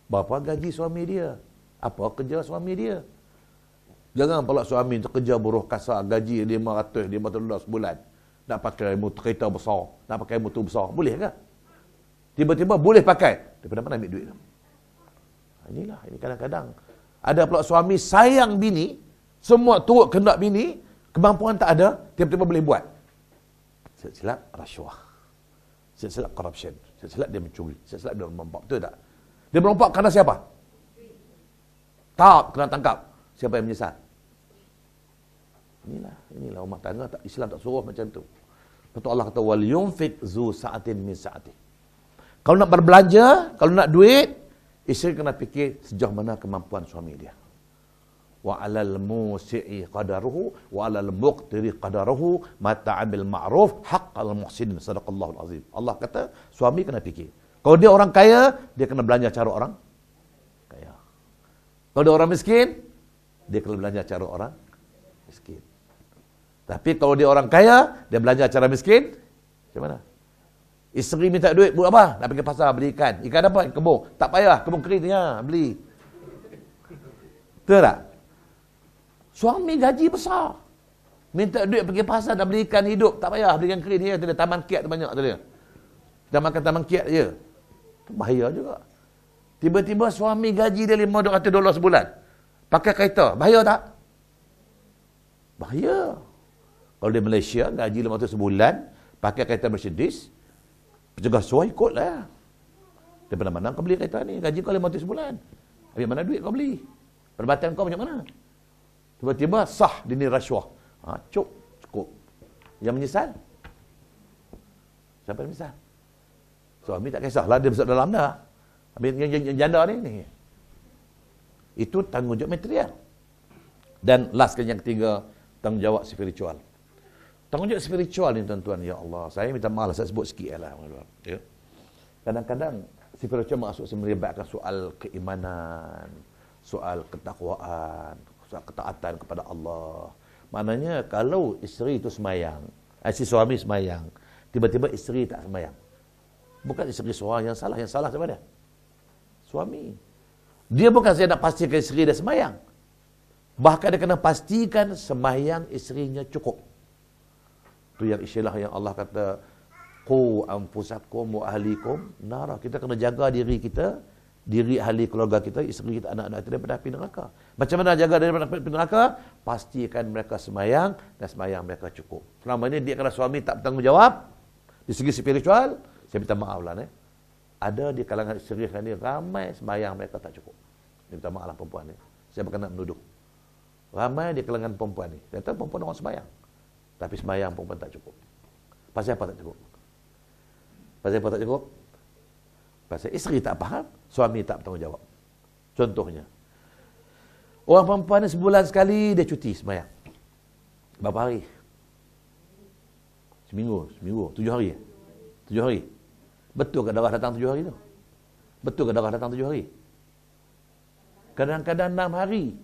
S1: Berapa gaji suami dia. Apa kerja suami dia. Jangan pula suami kerja buruh kasar, gaji 500, 500 dolar sebulan. Nak pakai motor kereta besar, nak pakai motor besar. Boleh ke? Tiba-tiba boleh pakai. Daripada mana ambil duit tu? Inilah, ini kadang-kadang. Ada pula suami sayang bini, semua turut kehendak bini, kemampuan tak ada, tiba-tiba boleh buat. Silap rasuah. Silap corruption. Silap dia mencuri. Silap dia merompak. Betul tak? Dia merompak kerana siapa? Tak, kena tangkap. Siapa yang menyesal? Inilah rumah tangga. Islam tak suruh macam tu. Betul Allah kata, wal yunfik zu sa'atin min sa'atih. Kalau nak berbelanja, kalau nak duit, isteri kena fikir sejauh mana kemampuan suami dia. Wa 'alal musi'i qadaruhu wa 'alal muqtiri qadaruhu mata 'amil ma'ruf haqqal muhsinin. Sadaqallahul azim. Allah kata, suami kena fikir. Kalau dia orang kaya, dia kena belanja cara orang kaya. Kalau dia orang miskin, dia kena belanja cara orang miskin. Tapi kalau dia orang kaya, dia belanja cara miskin, macam mana? Isteri minta duit, buat apa? Nak pergi pasar beli ikan. Ikan apa? Kebun. Tak payah, kebun kering ya, beli. Betul tak? Suami gaji besar. Minta duit pergi pasar nak beli ikan hidup. Tak payah, beli ikan kering dia. Taman kiat tu banyak tu dia. Dah makan taman kiat je. Itu bahaya juga. Tiba-tiba suami gaji dia $500 sebulan. Pakai kereta. Bahaya tak? Bahaya. Kalau di Malaysia, gaji $500 sebulan, pakai kereta Mercedes, penjaga suai ikutlah. Daripada mana kau beli kereta ni? Gaji kau $500 sebulan. Habis mana duit kau beli? Perubatan kau macam mana? Tiba-tiba sah dini rasuah. Cukup. Yang menyesal? Siapa yang menyesal? Suami tak kisahlah, dia masuk dalam dah. Habis yang janda ni. Itu tanggungjawab material. Dan last yang ketiga, tanggungjawab spiritual. Tanggungjawab spiritual ni tuan-tuan, ya Allah. Saya minta maaf, saya sebut sikit lah. Ya. Kadang-kadang spiritual maksud melibatkan soal keimanan, soal ketakwaan, soal ketaatan kepada Allah. Maknanya kalau isteri itu semayang, si suami semayang, tiba-tiba isteri tak semayang. Bukan isteri seorang yang salah siapa dia? Suami. Dia bukan saya nak pastikan isteri dia semayang. Bahkan dia kena pastikan semayang isterinya cukup. Itu yang istilah yang Allah kata, qu anfusakum wa ahlikum nara. Kita kena jaga diri kita, diri ahli keluarga kita, isteri kita, anak-anak kita daripada api neraka. Macam mana jaga daripada api neraka? Pastikan mereka semayang dan semayang mereka cukup. Selama ini dia kena suami tak bertanggungjawab di segi spiritual, saya minta maaf lah. Ada di kalangan isteri ni ramai semayang mereka tak cukup. Saya minta maaf lah perempuan ni. Saya bukan nak menuduh. Ramai di kalangan perempuan ni. Kata perempuan orang semayang. Tapi semayang perempuan tak cukup. Pasal apa tak cukup? Pasal apa tak cukup? Pasal isteri tak faham, suami tak bertanggungjawab. Contohnya, orang perempuan ni sebulan sekali dia cuti semayang. Berapa hari? Seminggu, 7 hari. 7 hari. Betul ke darah datang 7 hari tu? Betul ke darah datang 7 hari? Kadang-kadang 6 hari.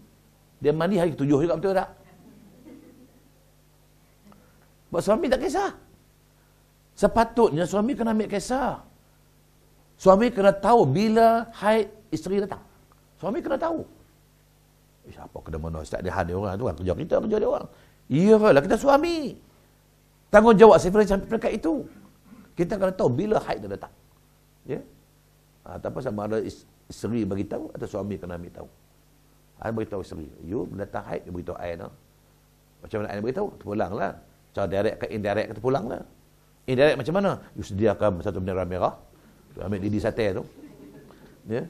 S1: Dia mandi hari ke-7 juga, betul tak? Sebab suami tak kisah. Sepatutnya suami kena ambil kisah. Suami kena tahu bila haid isteri datang. Suami kena tahu. Siapa kena mana start dia had dia orang tu kan, kerja kita, kerja dia orang. Iyalah, kita suami. Tanggungjawab saya sampai peringkat itu. Kita kena tahu bila haid dia datang. Ya? Tak apa sama ada isteri bagi tahu atau suami kena ambil tahu. Beritahu isteri, you datang haid, dia beritahu I. Macam mana I beritahu? Pulanglah. Cara direct ke indirect kata pulanglah. Indirect macam mana? You sediakan satu bendera merah. Ambil lidi sate tu. Ya.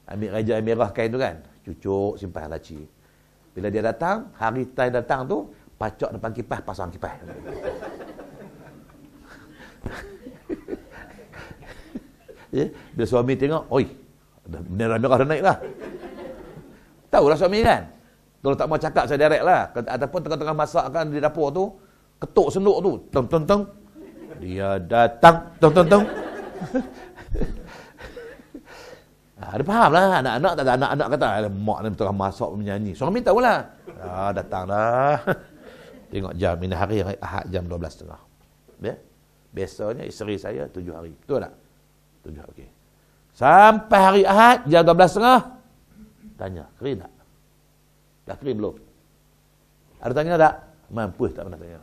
S1: Ambil raja merah kain tu kan. Cucuk, simpan laci. Bila dia datang, hari time datang tu, pacak depan kipas, pasang kipas. Ya, bila suami tengok, oi, bendera merah dah naik lah. Tahulah suami kan. Kalau tak mau cakap saya direct lah. Ataupun tengah-tengah masak kan di dapur tu, ketuk senduk tu, teng-teng-teng. Dia datang, teng-teng-teng. Dia faham lah. Anak-anak tak ada anak-anak kata, mak ni tengah masak menyanyi. Suami tahulah. Datang dah. Tengok jam, ini hari Ahad jam 12.30. Ya? Biasanya isteri saya 7 hari. Betul tak? 7 hari. Okay. Sampai hari Ahad jam 12.30. Tanya, kering tak? Dah kering belum? Ada tanya tak? Mampus tak pernah tanya.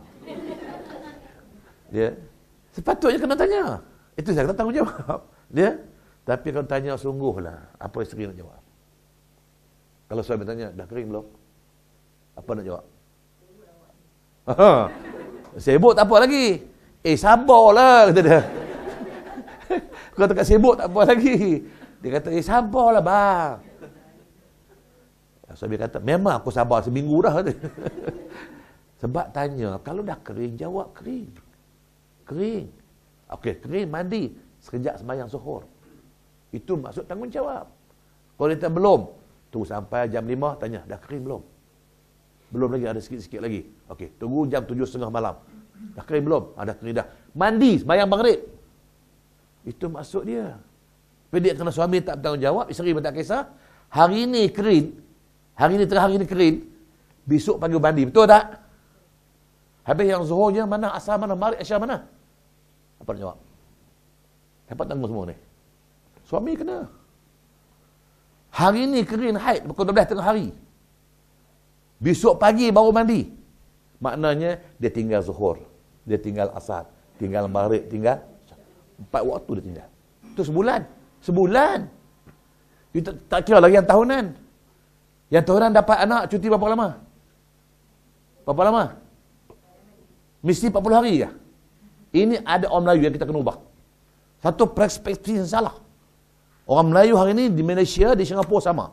S1: Dia sepatutnya kena tanya. Itu saya kata tanggungjawab. Dia, tapi kalau tanya sungguhlah, apa isteri nak jawab? Kalau suami tanya, dah kering belum? Apa nak jawab? Sibuk tak apa lagi. Sabarlah, kata dia. Kalau tak sibuk tak apa lagi. Dia kata, sabarlah bang. Suami kata, memang aku sabar seminggu dah. Sebab tanya, kalau dah kering, jawab kering. Kering. Okey, kering, mandi. Sekejap sembahyang zuhur. Itu maksud tanggungjawab. Kalau dia belum, tunggu sampai jam 5, tanya, dah kering belum? Belum lagi, ada sikit-sikit lagi. Okey, tunggu jam 7.30 malam. Dah kering belum? Dah kering dah. Mandi, sembahyang maghrib. Itu maksud dia. Tapi dia kena suami tak bertanggungjawab, isteri pun tak kisah. Hari ni kering, hari ni kering, besok pagi mandi. Betul tak? Habis yang zuhurnya mana, asar mana, maghrib, isyak mana? Apa nak jawab? Siapa tanggung semua ni? Suami kena. Hari ni kering haid, pukul 12 tengah hari. Besok pagi baru mandi. Maknanya dia tinggal zuhur, dia tinggal asar, tinggal maghrib, tinggal 4 waktu dia tinggal. Itu sebulan. Sebulan. Dia tak kira lagi yang tahunan. Yang tahunan dapat anak cuti berapa lama? Berapa lama? Mesti 40 hari ke? Ini ada orang Melayu yang kita kena ubah. Satu perspektif yang salah. Orang Melayu hari ini di Malaysia, di Singapura sama.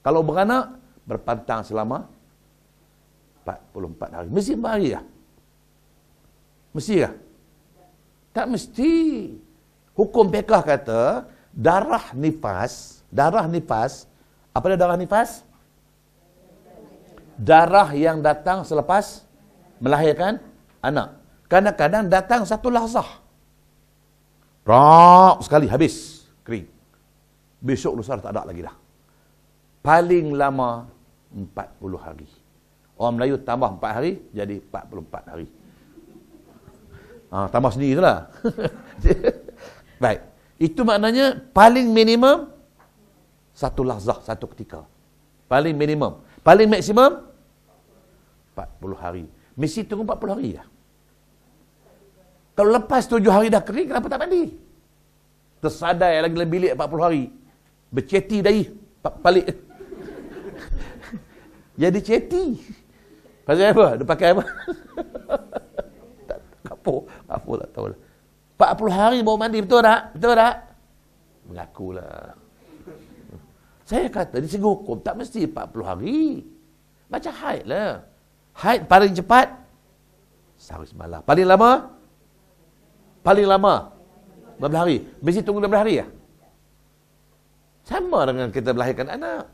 S1: Kalau beranak, berpantang selama 44 hari. Mesti 4 hari lah. Mesti kah? Tak mesti. Hukum fiqh kata, darah nifas, apa dia darah nifas? Darah yang datang selepas melahirkan anak. Kadang-kadang datang satu lahzah. Rak sekali habis, kering. Besok lusa tak ada lagi dah. Paling lama 40 hari. Orang Melayu tambah 4 hari, jadi 44 hari. Tambah sendiri itulah. Baik. Itu maknanya paling minimum satu lahzah, satu ketika. Paling minimum. Paling maksimum 40 hari. Mesti tunggu 40 hari dah. Kalau lepas 7 hari dah kering, kenapa tak mandi? Tersadai lagi dalam bilik 40 hari. Berceti dahi. Balik. Jadi ceti. Pasal apa? Dia pakai apa? Apa tak tahu lah. 40 hari baru mandi, betul tak? Betul tak? Mengakulah. Saya kata, di segi hukum, tak mesti 40 hari. Macam haid lah. Haid paling cepat, sehari semalam. Paling lama? Paling lama? 12 hari. Mesti tunggu 12 hari ya? Sama dengan kita melahirkan anak.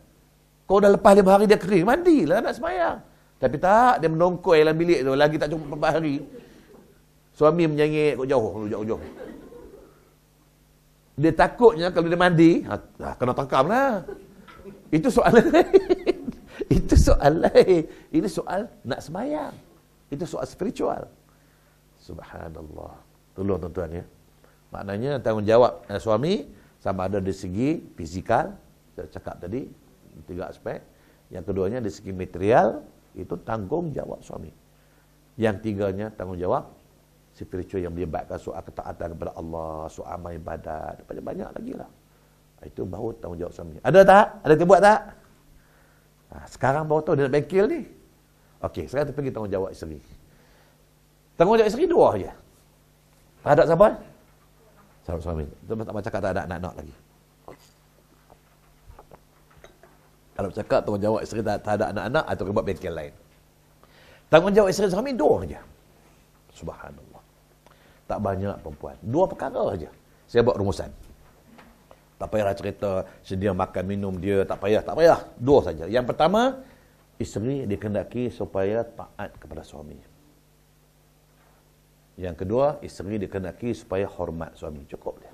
S1: Kau dah lepas 5 hari dia kering, mandilah nak sembahyang. Tapi tak, dia menongkoi dalam bilik tu, lagi tak cukup 4 hari. Suami menyengik kau jauh. Dia takutnya kalau dia mandi, kena tangkap lah. Itu soalan lain. Itu soal lain. Ini soal nak sembahyang. Itu soal spiritual. Subhanallah. Tolong tuan-tuan ya. Maknanya tanggungjawab suami sama ada di segi fizikal, saya cakap tadi, 3 aspek. Yang keduanya di segi material, itu tanggungjawab suami. Yang tiganya tanggungjawab spiritual yang melibatkan soal ketaatan kepada Allah, soal amal ibadat, banyak lagi lah. Itu baru tanggungjawab suami. Ada tak? Ada yang buat tak? Sekarang baru tahu dia nak bengkel ni. Okey, sekarang kita pergi tanggungjawab isteri. Tanggungjawab isteri 2 aja. Terhadap siapa? Terhadap suami. Kita tak cakap tak ada anak-anak lagi. Kalau cakap tanggungjawab isteri tak ada anak-anak, atau buat bengkel lain. Tanggungjawab isteri suami 2 aja. Subhanallah. Tak banyak perempuan. 2 perkara aja. Saya buat rumusan. Tak payahlah cerita sedia makan minum dia, tak payah. Dua saja. Yang pertama, isteri dikehendaki supaya taat kepada suami. Yang kedua, isteri dikehendaki supaya hormat suami. Cukup dia.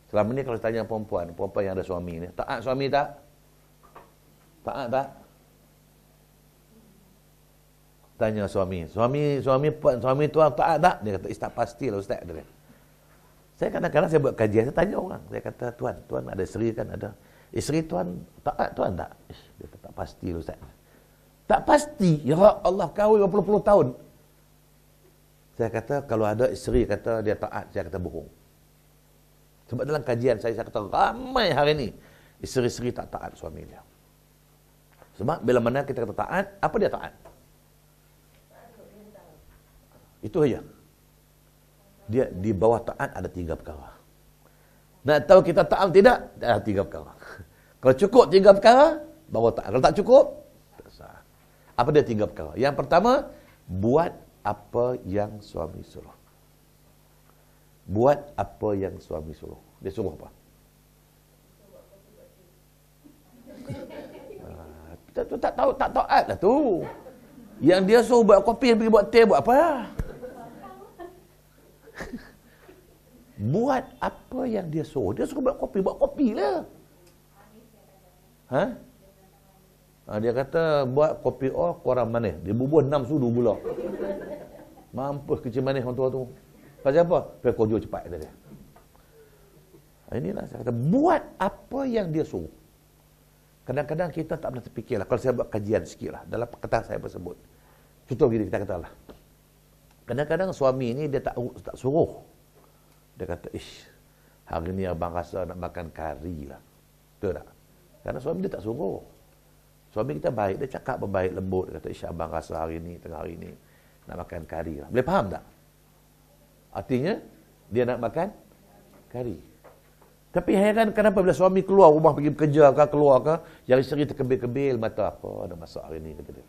S1: Selama ni kalau tanya perempuan yang ada suami ni, taat suami tak? Taat tak? Tanya suami tuan taat tak? Dia kata, tak pastilah ustaz. Dia kata. Saya kadang-kadang saya buat kajian, saya tanya orang. Saya kata, tuan ada isteri kan? Ada. Isteri tuan taat tuan tak? Dia kata, tak pasti ustaz. Tak pasti? Ya Allah, kahwin berpuluh-puluh tahun. Saya kata, kalau ada isteri kata dia taat, saya kata bohong. Sebab dalam kajian saya kata, ramai hari ni, isteri-isteri tak taat suami dia. Sebab bila mana kita kata taat, apa dia taat? Itu saja. Dia di bawah taat ada 3 perkara. Nak tahu kita taat tidak? Ada 3 perkara. Kalau cukup 3 perkara, baru taat. Kalau tak cukup, tak sah. Apa dia 3 perkara? Yang pertama, buat apa yang suami suruh. Buat apa yang suami suruh. Dia suruh apa? Kita tu tak tahu, tak taat lah tu. Yang dia suruh buat kopi, pergi buat teh, buat apa lah? Buat apa yang dia suruh. Dia suruh buat kopi lah. Dia kata buat kopi kurang manis. Dia bubuh 6 sudu gula. Mampus kecil manis orang tua tu. Pasal apa? Pasal kerja cepat kata dia. Inilah saya kata buat apa yang dia suruh. Kadang-kadang kita tak pernah terfikirlah. Kalau saya buat kajian sikit lah dalam kata saya tersebut. Contoh begini kita katalah. Kadang-kadang suami ni dia tak suruh. Dia kata, hari ni abang rasa nak makan kari lah. Betul tak? Kerana suami dia tak suruh. Suami kita baik, dia cakap berbaik lembut. Dia kata, abang rasa hari ni, tengah hari ni, nak makan kari lah. Boleh faham tak? Artinya, dia nak makan kari. Tapi heran kenapa bila suami keluar rumah pergi bekerja ke, keluar ke, yang isteri terkebil-kebil, mata apa, nak masak hari ni, kata dia.